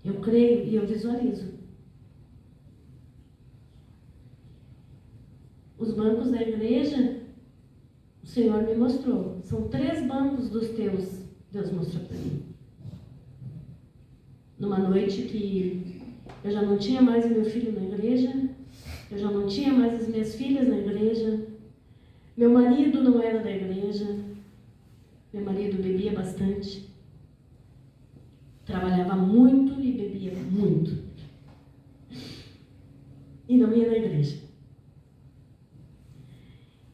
Eu creio e eu visualizo. Os bancos da igreja, o Senhor me mostrou. São 3 bancos dos teus. Deus mostrou para mim. Numa noite que eu já não tinha mais o meu filho na igreja, eu já não tinha mais as minhas filhas na igreja, meu marido não era da igreja, meu marido bebia bastante, trabalhava muito e bebia muito. E não ia na igreja.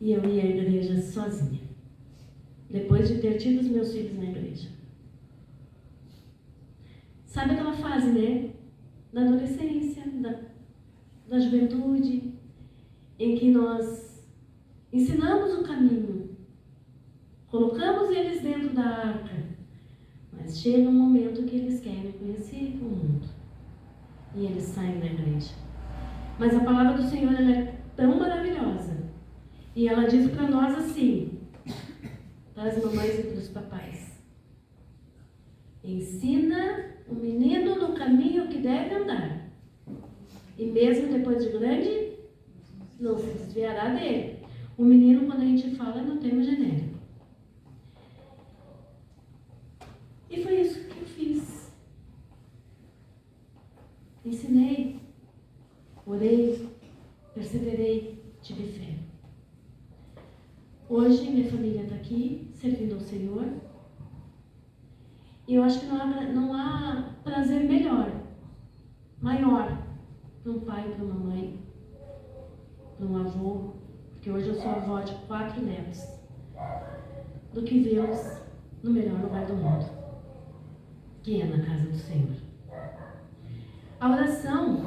E eu ia à igreja sozinha, depois de ter tido os meus filhos na igreja. Sabe aquela fase, né? Da adolescência, da juventude, em que nós ensinamos o caminho, colocamos eles dentro da arca, mas chega um momento que eles querem conhecer o mundo. E eles saem da igreja. Mas a palavra do Senhor, ela é tão maravilhosa. E ela diz para nós assim, para as mamães e para os papais: ensina o menino no caminho que deve andar. E mesmo depois de grande, não se desviará dele. O menino, quando a gente fala, é no termo genérico. E foi isso que eu fiz. Ensinei, orei, perseverei, tive fé. Hoje minha família está aqui, servindo ao Senhor. E eu acho que não há prazer maior, para um pai, para uma mãe, para um avô, porque hoje eu sou avó de 4 netos, do que vê-los no melhor lugar do mundo, que é na casa do Senhor. A oração,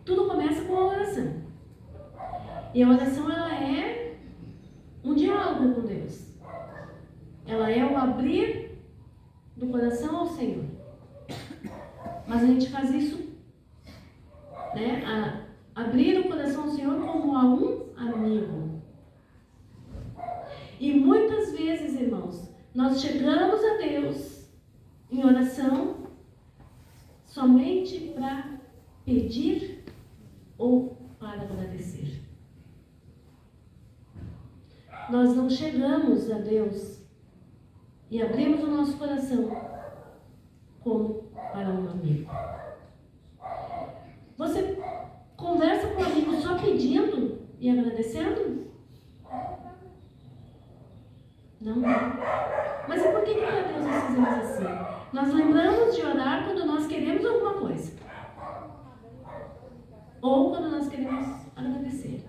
tudo começa com a oração. E a oração, ela é um diálogo com Deus. Ela é o abrir do coração ao Senhor. Mas a gente faz isso, né? Abrir o coração ao Senhor como a um amigo. E muitas vezes, irmãos, nós chegamos a Deus em oração somente para pedir ou para agradecer. Nós não chegamos a Deus e abrimos o nosso coração como para um amigo. Você conversa com um amigo só pedindo e agradecendo? Não. Mas e por que para Deus nós fazemos assim? Nós lembramos de orar quando nós queremos alguma coisa. Ou quando nós queremos agradecer.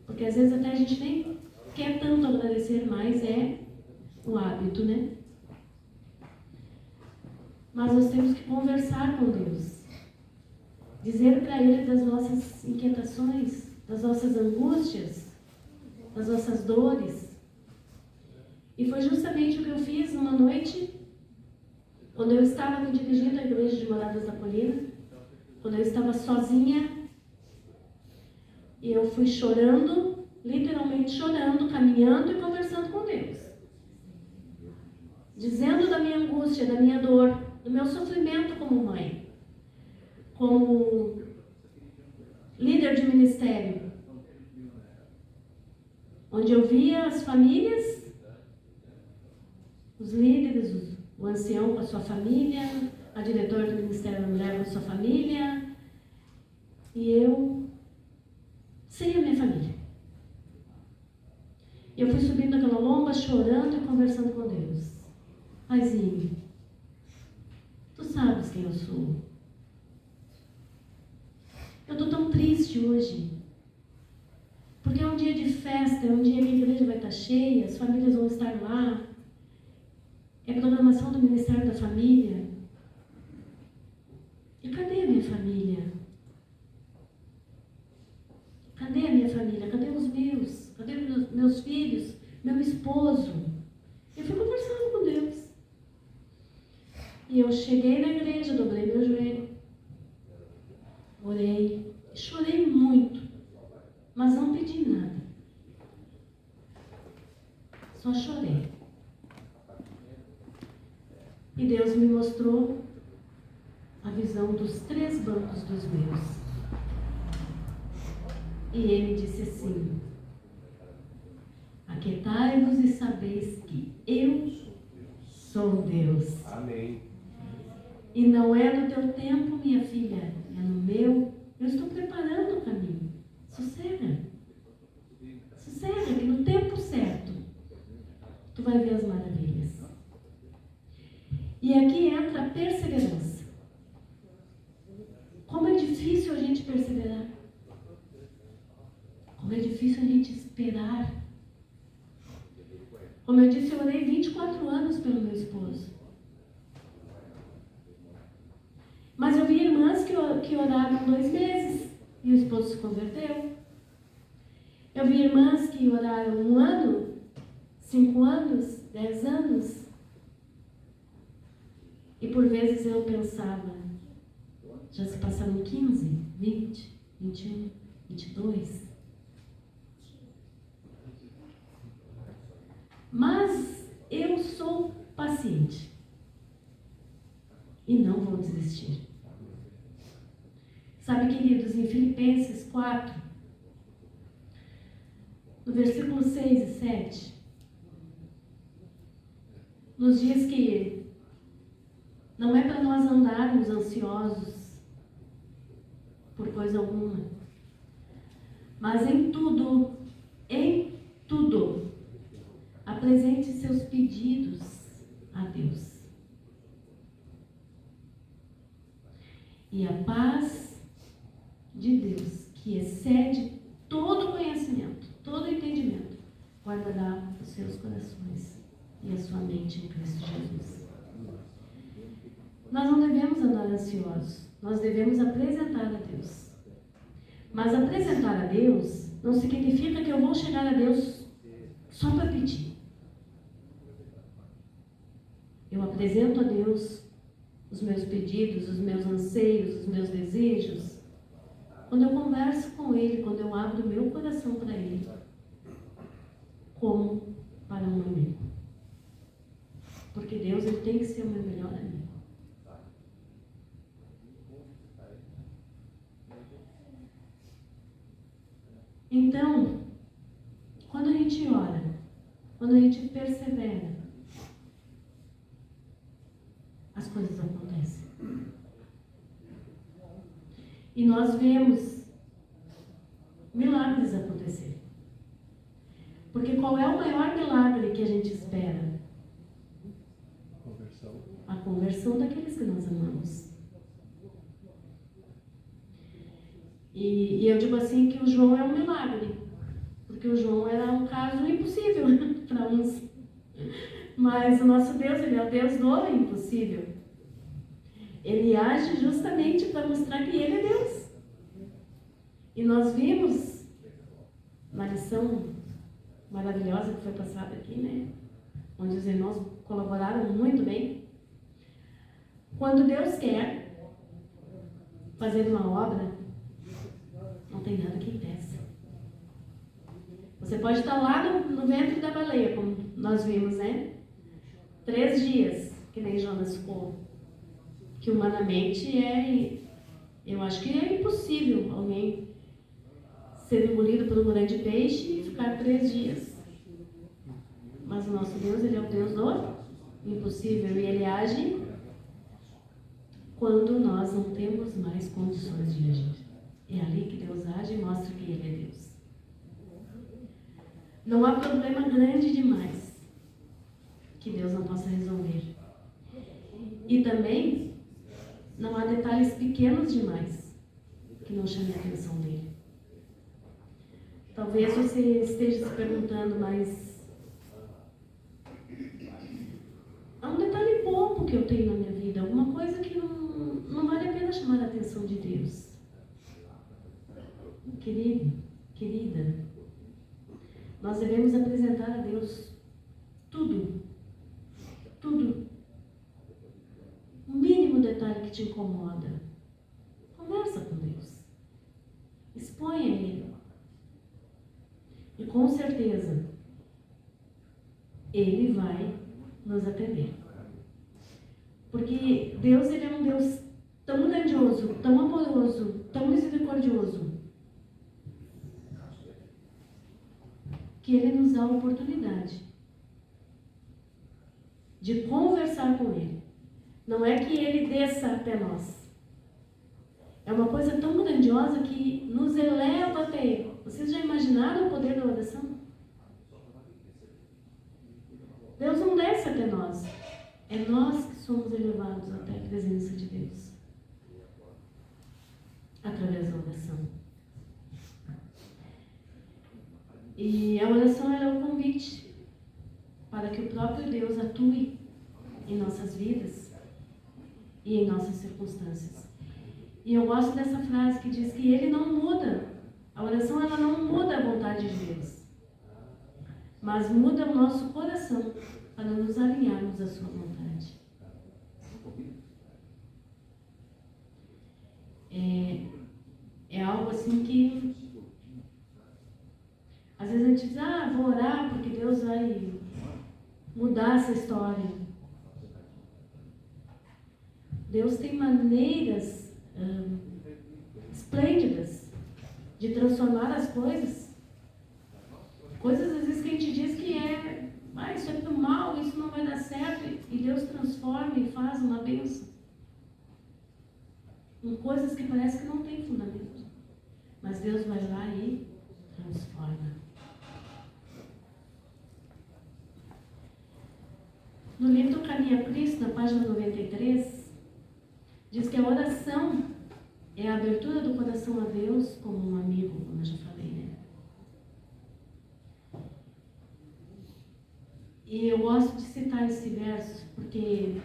Porque às vezes até a gente nem quer tanto agradecer, mas é o hábito, né? Mas nós temos que conversar com Deus. Dizer para Ele das nossas inquietações, das nossas angústias, das nossas dores. E foi justamente o que eu fiz uma noite, quando eu estava me dirigindo à igreja de Moradas da Colina, quando eu estava sozinha, e eu fui chorando, literalmente chorando, caminhando e conversando com Deus. Dizendo da minha angústia, da minha dor, do meu sofrimento como mãe, como líder de ministério, onde eu via as famílias, os líderes, o ancião com a sua família, a diretora do Ministério da Mulher com a sua família, e eu sem a minha família. Eu fui subindo aquela lomba, chorando e conversando com Deus. Paizinho, tu sabes quem eu sou. Eu estou tão triste hoje, porque é um dia de festa, é um dia que a igreja vai estar cheia, as famílias vão estar lá, é programação do Ministério da Família. E cadê a minha família? Cadê a minha família? Cadê os meus? Cadê os meus filhos? Meu esposo? Eu fui conversando com Deus. E eu cheguei na igreja, dobrei meu joelho, orei, chorei muito, mas não pedi nada. Só chorei. E Deus me mostrou a visão dos 3 bancos dos meus. E Ele disse assim: aquietai-vos e sabeis que eu sou Deus. Amém. E não é no teu tempo, minha filha, é no meu. Eu estou preparando o caminho. Sossega. Sossega, que no tempo certo tu vai ver as maravilhas. E aqui entra a perseverança. Como é difícil a gente perseverar. Como é difícil a gente esperar. Como eu disse, eu orei 24 anos pelo meu esposo. Mas eu vi irmãs que oraram 2 meses e o esposo se converteu. Eu vi irmãs que oraram 1 ano, 5 anos, 10 anos. E por vezes eu pensava, já se passaram 15, 20, 21, 22. Mas eu sou paciente. e não vou desistir. Sabe, queridos, em Filipenses 4, no versículo 6 e 7, nos diz que não é para nós andarmos ansiosos por coisa alguma, mas em tudo, apresente seus pedidos a Deus. E a paz de Deus, que excede todo conhecimento, todo entendimento, guardará os seus corações e a sua mente em Cristo Jesus. Nós não devemos andar ansiosos, nós devemos apresentar a Deus. Mas apresentar a Deus não significa que eu vou chegar a Deus só para pedir. Eu apresento a Deus os meus pedidos, os meus anseios, os meus desejos, quando eu converso com Ele, quando eu abro o meu coração para Ele, como para um amigo. Porque Deus, Ele tem que ser o meu melhor amigo. Então, quando a gente ora, quando a gente persevera, as coisas acontecem. E nós vemos milagres acontecer. Porque qual é o maior milagre que a gente espera? A conversão daqueles que nós amamos. E eu digo assim que o João é um milagre, porque o João era um caso impossível para uns. Mas o nosso Deus, Ele é o Deus do impossível. Ele age justamente para mostrar que Ele é Deus. E nós vimos na lição maravilhosa que foi passada aqui, né? Onde os irmãos colaboraram muito bem. Quando Deus quer fazer uma obra, não tem nada que impeça. Você pode estar lá no ventre da baleia, como nós vimos, né? 3 dias, que nem Jonas ficou. Que humanamente eu acho que é impossível alguém ser engolido por um grande peixe e ficar 3 dias. Mas o nosso Deus, Ele é o Deus do impossível e Ele age quando nós não temos mais condições de agir. É ali que Deus age e mostra que Ele é Deus. Não há problema grande demais que Deus não possa resolver. E também não há detalhes pequenos demais que não chamem a atenção dele. Talvez você esteja se perguntando, mas há um detalhe bobo que eu tenho na minha vida, alguma coisa que não vale a pena chamar a atenção de Deus. Querido, querida, nós devemos apresentar a Deus tudo. O mínimo detalhe que te incomoda, conversa com Deus. Exponha a Ele. E com certeza, Ele vai nos atender. Porque Deus, Ele é um Deus tão grandioso, tão amoroso, tão misericordioso, que Ele nos dá a oportunidade de conversar com Ele. Não é que Ele desça até nós. É uma coisa tão grandiosa que nos eleva até Ele. Vocês já imaginaram o poder da oração? Deus não desce até nós. É nós que somos elevados até a presença de Deus. Através da oração. E a oração é o convite para que o próprio Deus atue em nossas vidas e em nossas circunstâncias. E eu gosto dessa frase que diz que Ele não muda. A oração, ela não muda a vontade de Deus, mas muda o nosso coração para nos alinharmos à sua vontade. É algo assim que às vezes a gente diz, vou orar porque Deus vai mudar essa história. Deus tem maneiras esplêndidas de transformar as coisas. Coisas às vezes que a gente diz que isso é do mal, isso não vai dar certo, e Deus transforma e faz uma bênção. Em coisas que parece que não tem fundamento. Mas Deus vai lá e transforma. No livro Caminho a Cristo, na página 93, diz que a oração é a abertura do coração a Deus como um amigo, como eu já falei, né? E eu gosto de citar esse verso, porque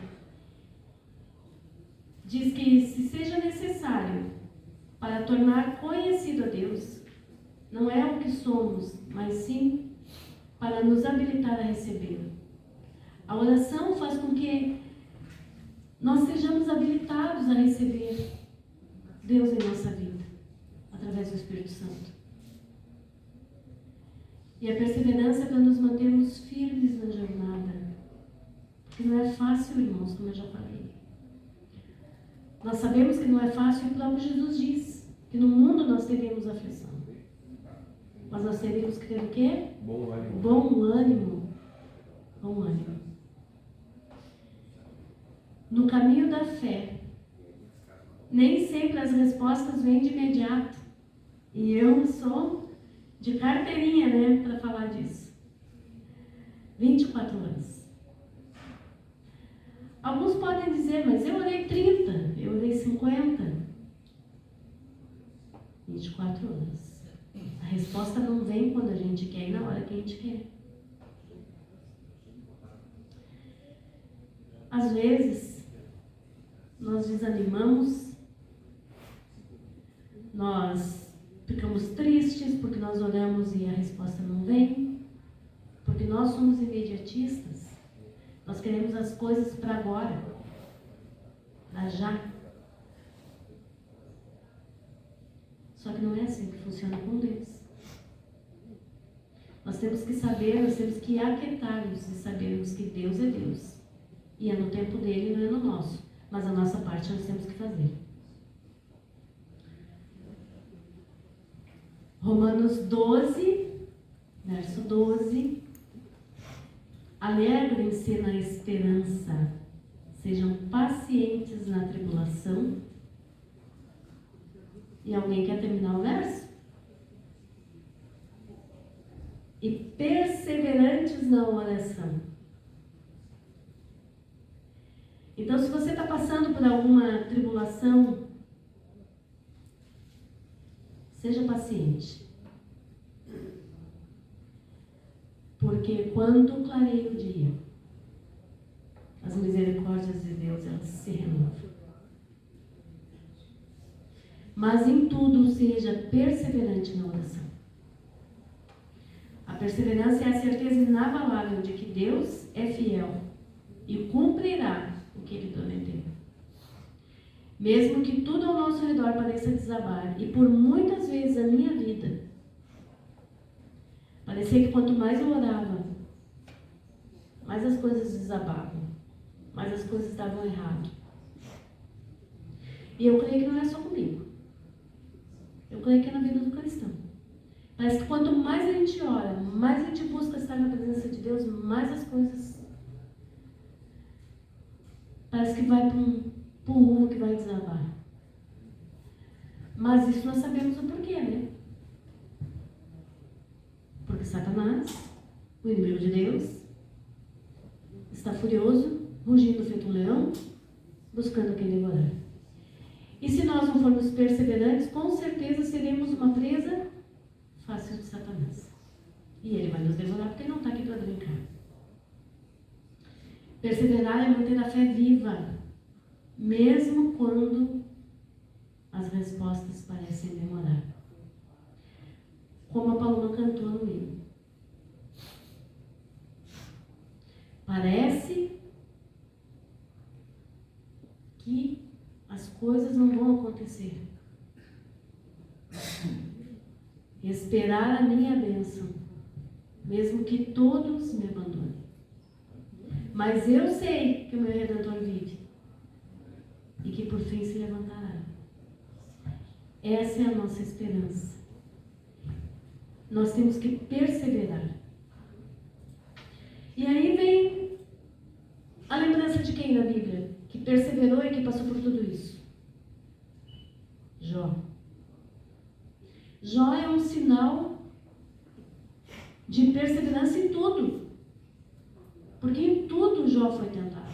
diz que se seja necessário para tornar conhecido a Deus, não é o que somos, mas sim para nos habilitar a recebê-lo. A oração faz com que nós sejamos habilitados a receber Deus em nossa vida, através do Espírito Santo. E a perseverança é para nos mantermos firmes na jornada. Porque não é fácil, irmãos, como eu já falei. Nós sabemos que não é fácil, e o próprio Jesus diz que no mundo nós teremos aflição. Mas nós teremos que ter o quê? Bom ânimo. Bom ânimo. Bom ânimo. No caminho da fé, nem sempre as respostas vêm de imediato. E eu sou de carteirinha, né, para falar disso. 24 anos. Alguns podem dizer, mas eu orei 30, eu orei 50. 24 anos. A resposta não vem quando a gente quer e na hora que a gente quer. Às vezes, nós desanimamos, nós ficamos tristes porque nós oramos e a resposta não vem, porque nós somos imediatistas. Nós queremos as coisas para agora, para já. Só que não é assim que funciona com Deus. Nós temos que saber, nós temos que aquietar-nos e sabermos que Deus é Deus. E é no tempo dele, não é no nosso. Mas a nossa parte nós temos que fazer. Romanos 12, verso 12. Alegrem-se na esperança, sejam pacientes na tribulação. E alguém quer terminar o verso? E perseverantes na oração. Então, se você está passando por alguma tribulação, seja paciente. Porque quando clareia o dia, as misericórdias de Deus, elas se renovam. Mas em tudo seja perseverante na oração. A perseverança é a certeza inabalável de que Deus é fiel e cumprirá o que Ele prometeu. Mesmo que tudo ao nosso redor pareça desabar, e por muitas vezes a minha vida, parecia que quanto mais eu orava, mais as coisas desabavam, mais as coisas davam errado. E eu creio que não é só comigo. Eu creio que é na vida do cristão. Parece que quanto mais a gente ora, mais a gente busca estar na presença de Deus, mais as coisas parece que vai para um rumo que vai desabar. Mas isso nós sabemos o porquê, né? Porque Satanás, o inimigo de Deus, está furioso, rugindo feito um leão, buscando quem devorar. E se nós não formos perseverantes, com certeza seremos uma presa fácil de Satanás. E ele vai nos devorar porque ele não está aqui para brincar. Perseverar é manter a fé viva, mesmo quando as respostas parecem demorar. Como a Paloma cantou no hino. Parece que as coisas não vão acontecer. Esperar a minha bênção, mesmo que todos me abandonem. Mas eu sei que o meu Redentor vive. e que por fim se levantará. Essa é a nossa esperança. Nós temos que perseverar. E aí vem a lembrança de quem na Bíblia? Que perseverou e que passou por tudo isso? Jó. Jó é um sinal de perseverança em tudo. Porque em tudo Jó foi tentado.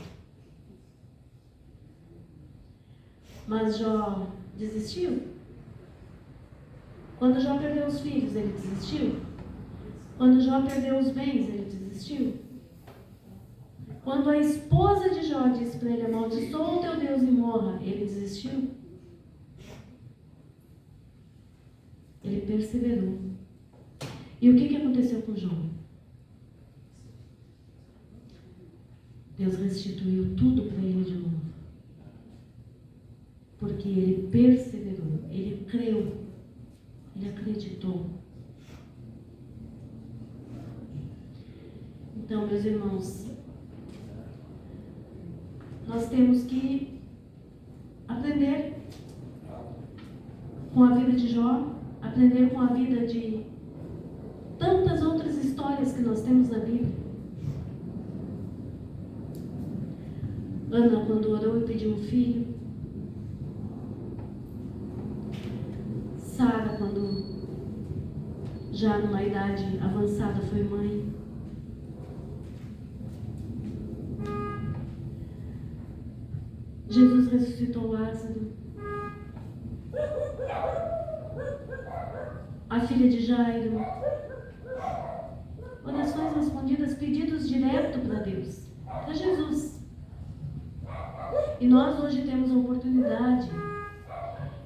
Mas Jó desistiu? Quando Jó perdeu os filhos, ele desistiu? Quando Jó perdeu os bens, ele desistiu? Quando a esposa de Jó disse para ele: amaldiçoa o teu Deus e morra, ele desistiu? Ele perseverou. E o que aconteceu com Jó? Deus restituiu tudo para ele de novo. Porque ele perseverou, ele creu, ele acreditou. Então, meus irmãos, nós temos que aprender com a vida de Jó, aprender com a vida de tantas outras histórias que nós temos na Bíblia. Ana, quando orou e pediu um filho. Sara, quando já numa idade avançada foi mãe. Jesus ressuscitou Lázaro. A filha de Jairo. Orações respondidas, pedidos direto para Deus, para Jesus. E nós hoje temos a oportunidade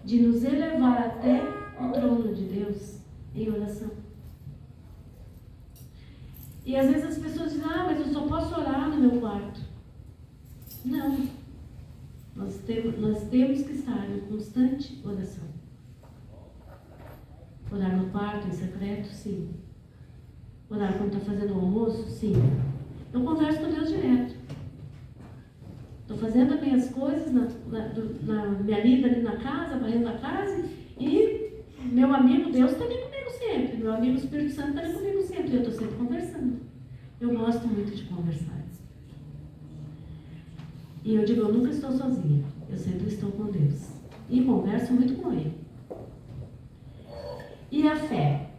de nos elevar até o trono de Deus em oração. E às vezes as pessoas dizem: mas eu só posso orar no meu quarto. Não. Nós temos que estar em constante oração. Orar no quarto, em secreto, sim. Orar quando está fazendo o almoço, sim. Eu converso com Deus direto. Estou fazendo as minhas coisas na minha vida ali na casa, varrendo a casa, e meu amigo Deus está ali comigo sempre. Meu amigo Espírito Santo está ali comigo sempre. Eu estou sempre conversando. Eu gosto muito de conversar. E eu digo: eu nunca estou sozinha. Eu sempre estou com Deus. E converso muito com Ele. E a fé?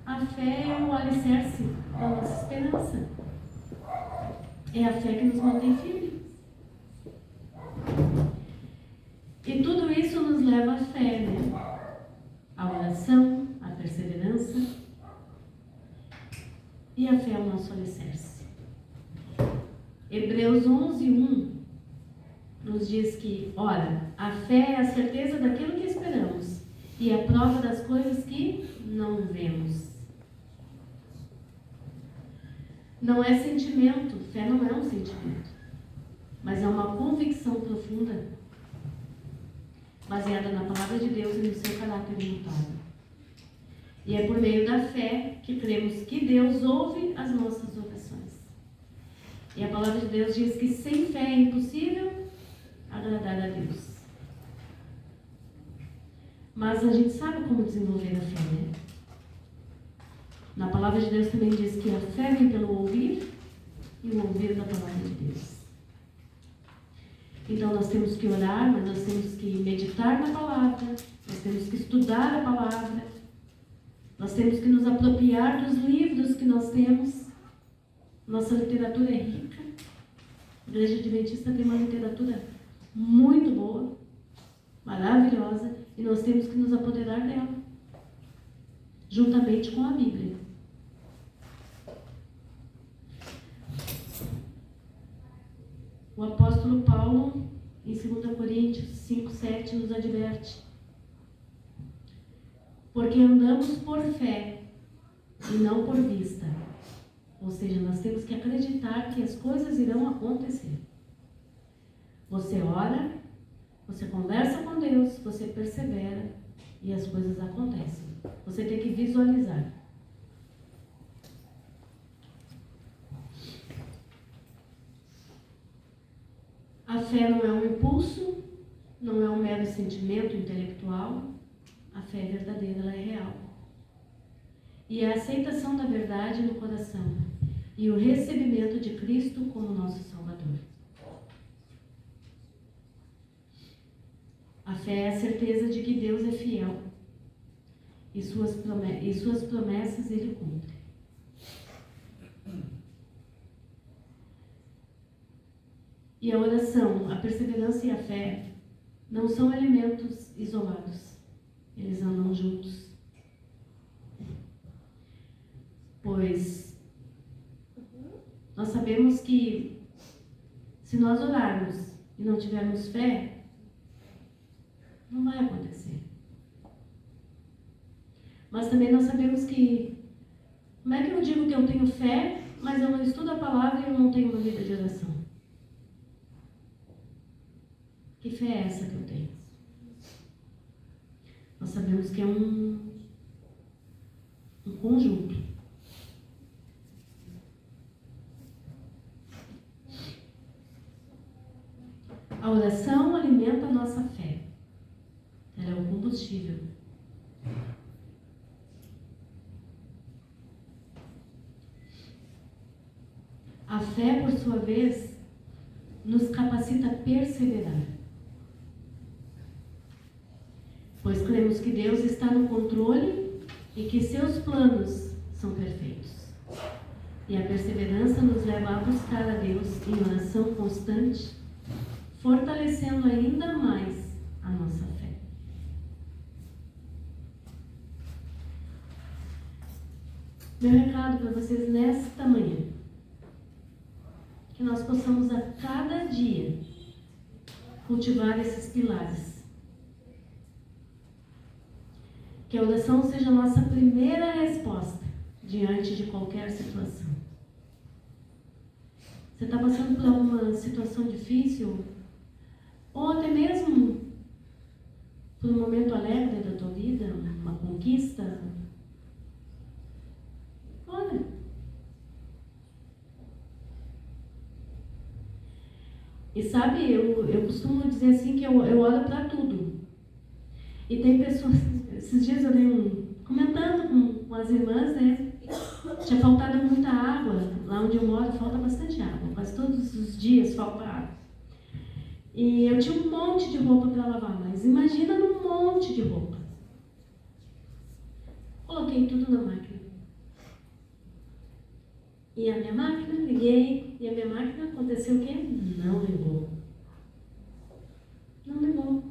A fé é o alicerce da nossa esperança. É a fé que nos mantém firmes. E tudo isso nos leva à fé, né? A oração, a perseverança. E a fé é o nosso alicerce. Hebreus 11:1 nos diz que, ora, a fé é a certeza daquilo que esperamos e a prova das coisas que não vemos. Não é sentimento, fé não é um sentimento, mas é uma convicção profunda, baseada na palavra de Deus e no seu caráter imutável. E é por meio da fé que cremos que Deus ouve as nossas orações. E a palavra de Deus diz que sem fé é impossível agradar a Deus. Mas a gente sabe como desenvolver a fé, né? Na palavra de Deus também diz que a fé vem pelo ouvir e o ouvir da palavra de Deus. Então nós temos que orar, mas nós temos que meditar na palavra, nós temos que estudar a palavra, nós temos que nos apropriar dos livros que nós temos. Nossa literatura é rica. A Igreja Adventista tem uma literatura muito boa, maravilhosa, e nós temos que nos apoderar dela, juntamente com a Bíblia. O apóstolo Paulo, em 2 Coríntios 5:7, nos adverte: porque andamos por fé e não por vista. Ou seja, nós temos que acreditar que as coisas irão acontecer. Você ora, você conversa com Deus, você persevera e as coisas acontecem. Você tem que visualizar. A fé não é um impulso, não é um mero sentimento intelectual. A fé verdadeira, ela é real. E a aceitação da verdade no coração e o recebimento de Cristo como nosso Salvador. A fé é a certeza de que Deus é fiel e suas promessas Ele cumpre. E a oração, a perseverança e a fé não são elementos isolados. Eles andam juntos. Pois nós sabemos que se nós orarmos e não tivermos fé, não vai acontecer. Mas também nós sabemos que, como é que eu digo que eu tenho fé, mas eu não estudo a palavra e eu não tenho uma vida de oração? Que fé é essa que eu tenho? Nós sabemos que é um conjunto. A oração alimenta a nossa fé. Ela é o combustível. A fé, por sua vez, nos capacita a perseverar. Pois cremos que Deus está no controle e que seus planos são perfeitos. E a perseverança nos leva a buscar a Deus em oração constante, fortalecendo ainda mais a nossa fé. Meu recado para vocês nesta manhã, que nós possamos a cada dia cultivar esses pilares. Que a oração seja a nossa primeira resposta diante de qualquer situação. Você está passando por alguma situação difícil? Ou até mesmo por um momento alegre da tua vida, uma conquista? Ora. E sabe, eu costumo dizer assim que eu oro para tudo. E tem pessoas, esses dias eu dei comentando com as irmãs, né? Tinha faltado muita água. Lá onde eu moro falta bastante água. Quase todos os dias falta água. E eu tinha um monte de roupa para lavar, mas imagina num monte de roupa. Coloquei tudo na máquina. E a minha máquina, liguei, e a minha máquina aconteceu o quê? Não ligou. Não ligou.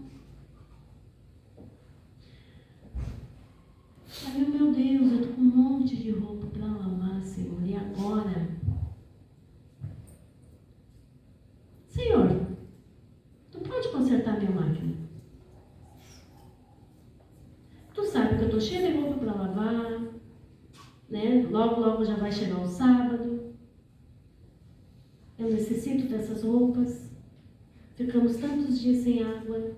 Aí, meu Deus, eu tô com um monte de roupa para lavar, Senhor, e agora? Senhor, tu pode consertar minha máquina? Tu sabe que eu tô cheia de roupa para lavar, né? Logo já vai chegar o sábado. Eu necessito dessas roupas. Ficamos tantos dias sem água.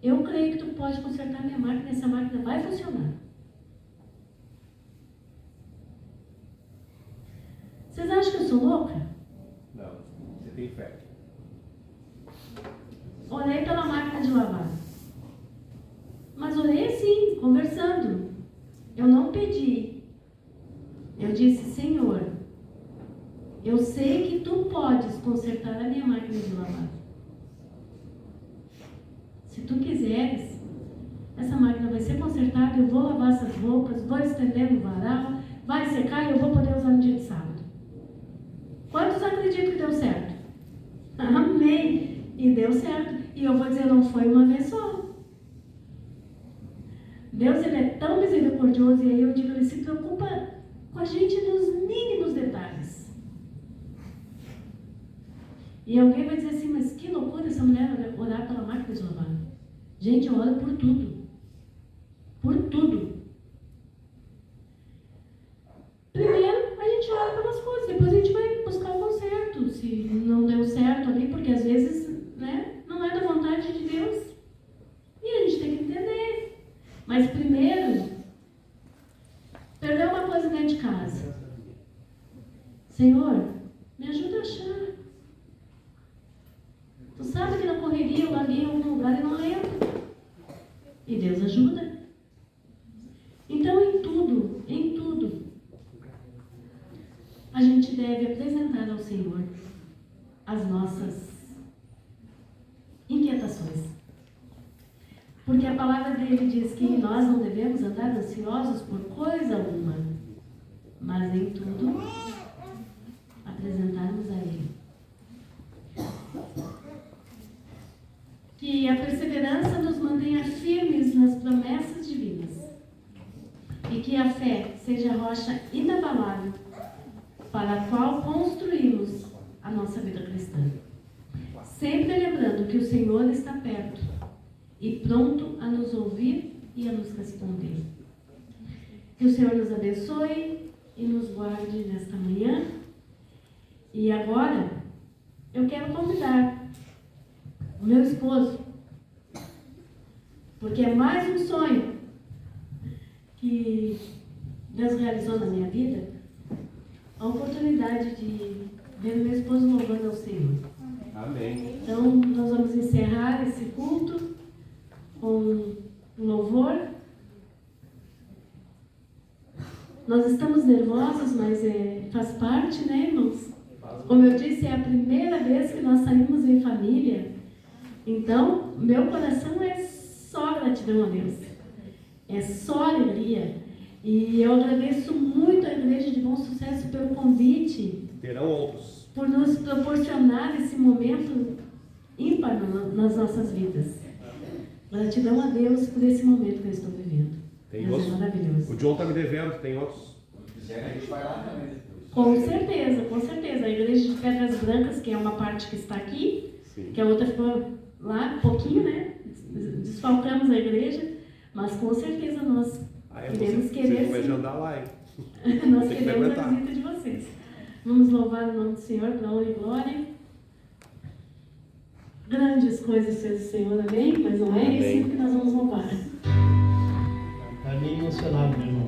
Eu creio que tu pode consertar minha máquina, essa máquina vai funcionar. Vocês acham que eu sou louca? Não, você tem fé. Orei pela máquina de lavar. Mas orei assim, conversando. Eu não pedi. Eu disse, Senhor, eu sei que tu podes consertar a minha máquina de lavar. Se tu quiseres, essa máquina vai ser consertada, eu vou lavar essas roupas, vou estender no varal, vai secar e eu vou poder usar no dia de sábado. Quantos acreditam que deu certo? Amém! E deu certo. E eu vou dizer, não foi uma vez só. Deus, Ele é tão misericordioso, e aí eu digo, Ele se preocupa com a gente nos mínimos detalhes. E alguém vai dizer assim, mas que loucura essa mulher orar pela máquina de lavar. Gente, eu oro por tudo. Por tudo. Primeiro, a gente ora pelas coisas, depois a gente vai buscar o conserto. Se não deu certo ali, porque às vezes, né, não é da vontade de Deus. E a gente tem que entender. Mas primeiro, perdeu uma coisa dentro de casa. Senhor, me ajuda a achar. Tu sabe que na correria eu larguei em algum lugar e não lembro. E Deus ajuda. Então, em tudo, a gente deve apresentar ao Senhor as nossas inquietações. Porque a palavra dele diz que nós não devemos andar ansiosos por coisa alguma, mas em tudo apresentarmos a Ele. Que a perseverança nos mantenha firmes nas promessas divinas e que a fé seja a rocha inabalável para a qual construímos a nossa vida cristã. Sempre lembrando que o Senhor está perto e pronto a nos ouvir e a nos responder. Que o Senhor nos abençoe e nos guarde nesta manhã. E agora, eu quero convidar o meu esposo, porque é mais um sonho que Deus realizou na minha vida, a oportunidade de ver meu esposo louvando ao Senhor. Amém. Então, nós vamos encerrar esse culto com um louvor. Nós estamos nervosos, mas faz parte, né, irmãos? Como eu disse, é a primeira vez que nós saímos em família. Então, meu coração é só gratidão a Deus. É só alegria. E eu agradeço muito à Igreja de Bom Sucesso pelo convite. Terão outros. Por nos proporcionar esse momento ímpar nas nossas vidas. Gratidão a Deus por esse momento que eu estou vivendo. Tem Deus outros? é maravilhoso. O John está me devendo, tem outros? Se quiser, a gente vai lá também depois. Com certeza, com certeza. A Igreja de Pedras Brancas, que é uma parte que está aqui, sim, que a outra ficou lá, um pouquinho, né? Desfalcamos a igreja, mas com certeza nós iremos querer. Você vai andar lá, hein? Nós queremos a visita de vocês. Vamos louvar o nome do Senhor para honra e glória. Grandes coisas fez o Senhor, amém? Mas não é isso que nós vamos louvar. Está bem emocionado, meu irmão.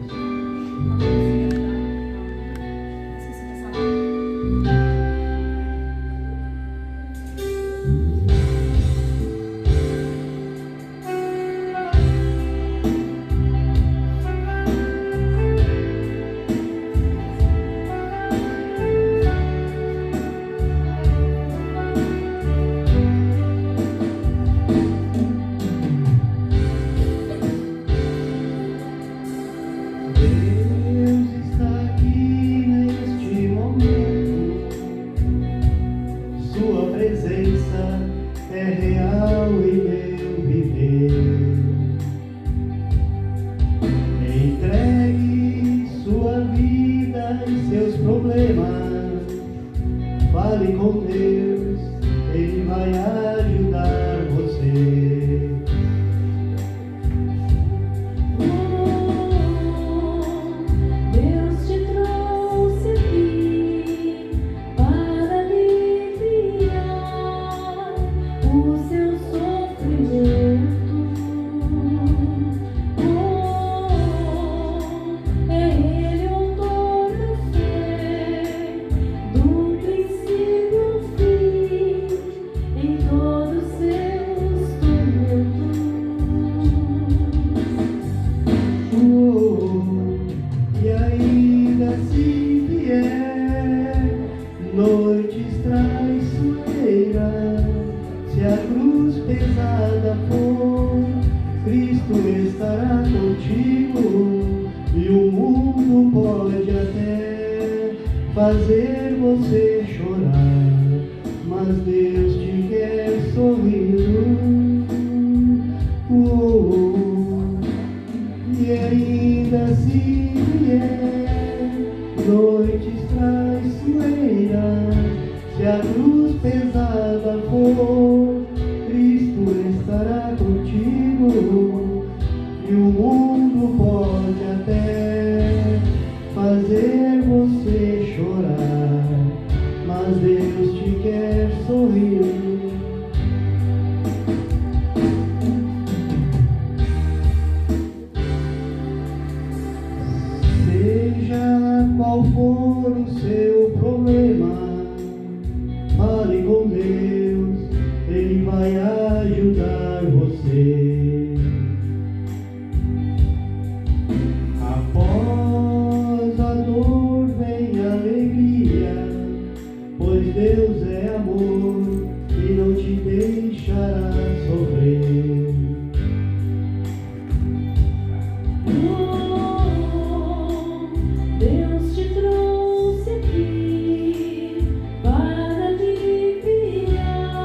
Mas Deus te quer sorrir. você. Após a dor vem a alegria, pois Deus é amor e não te deixará sofrer. Deus te trouxe aqui para aliviar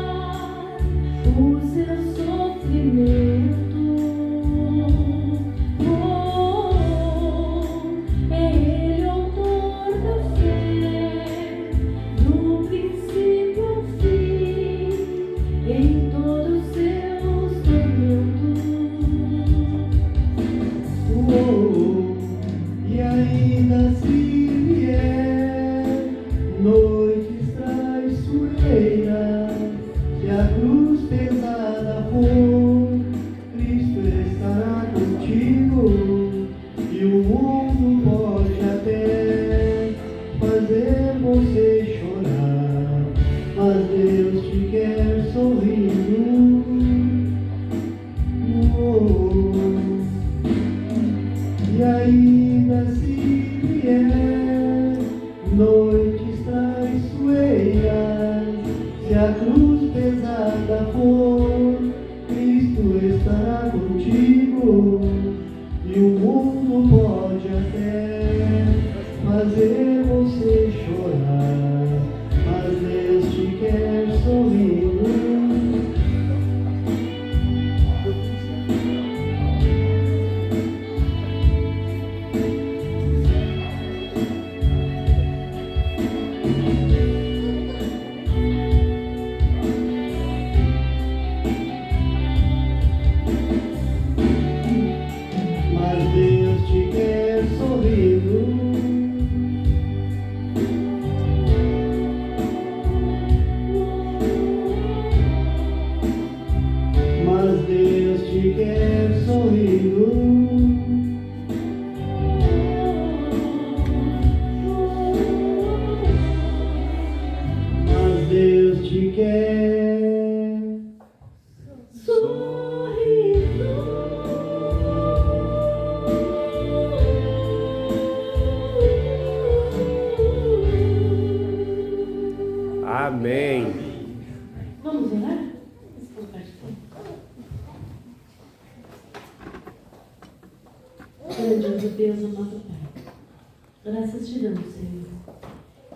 o seu sofrimento. É Ele o autor da fé, do princípio ao fim, em todos os seus tormentos. E ainda se vier noites traiçoeiras, se a cruz pesada for, Cristo estará contigo, e o mundo pode até fazer você chorar, mas Deus te quer sorrindo. E ainda se vier noites traiçoeiras, se a cruz pesada for, Cristo estará contigo, e o mundo pode até fazer você chorar, mas Deus te quer sorrindo. Mas Deus te quer sorrindo. Mas Deus te quer sorrindo. Mas Deus te quer sorrindo. Amém. Vamos orar? Grandioso Deus, amado Pai, graças te damos, Senhor,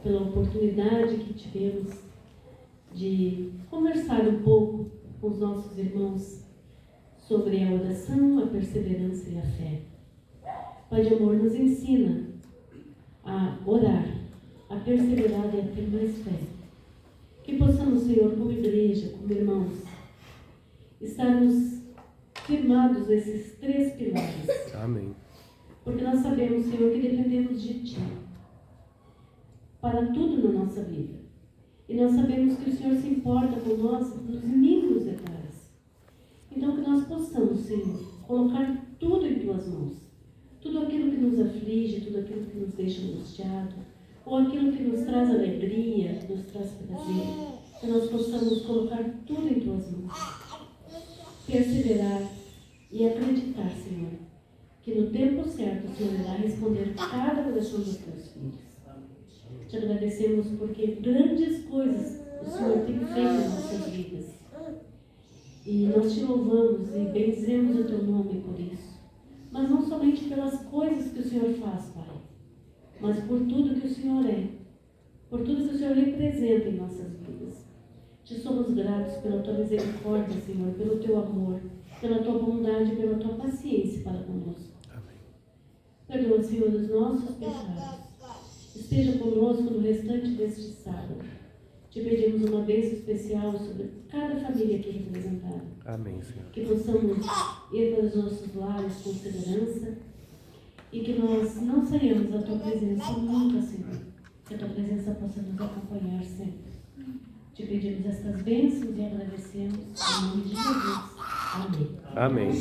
pela oportunidade que tivemos de conversar um pouco com os nossos irmãos sobre a oração, a perseverança e a fé. Pai de amor, nos ensina a orar, a perseverar e a ter mais fé. Que possamos, Senhor, como igreja, como irmãos, estarmos firmados nesses 3 pilares. Amém. Porque nós sabemos, Senhor, que dependemos de Ti para tudo na nossa vida. E nós sabemos que o Senhor se importa com nós nos mínimos detalhes. Então, que nós possamos, Senhor, colocar tudo em Tuas mãos. Tudo aquilo que nos aflige, tudo aquilo que nos deixa angustiado, ou aquilo que nos traz alegria, que nos traz prazer, que nós possamos colocar tudo em Tuas mãos. Perseverar e acreditar, Senhor, que no tempo certo o Senhor irá responder cada oração dos Teus filhos. Te agradecemos porque grandes coisas o Senhor tem feito em nossas vidas. E nós Te louvamos e bendizemos o Teu nome por isso. Mas não somente pelas coisas que o Senhor faz, Pai, mas por tudo que o Senhor é, por tudo que o Senhor representa em nossas vidas. Te somos gratos pela Tua misericórdia, Senhor, pelo Teu amor, pela Tua bondade e pela Tua paciência para conosco. Amém. Perdoa, Senhor, os nossos pecados. Esteja conosco no restante deste sábado. Te pedimos uma bênção especial sobre cada família aqui representada. Amém, Senhor. Que possamos ir para os nossos lares com segurança e que nós não saiamos da Tua presença nunca, Senhor. Que a Tua presença possa nos acompanhar sempre. Te pedimos estas bênçãos e agradecemos em nome de Jesus. Amém. Amém.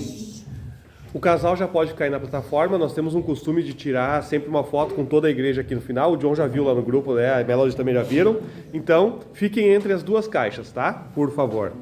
O casal já pode ficar aí na plataforma. Nós temos um costume de tirar sempre uma foto com toda a igreja aqui no final. O John já viu lá no grupo, né? A Melody também já viram. Então, fiquem entre as 2 caixas, tá? Por favor.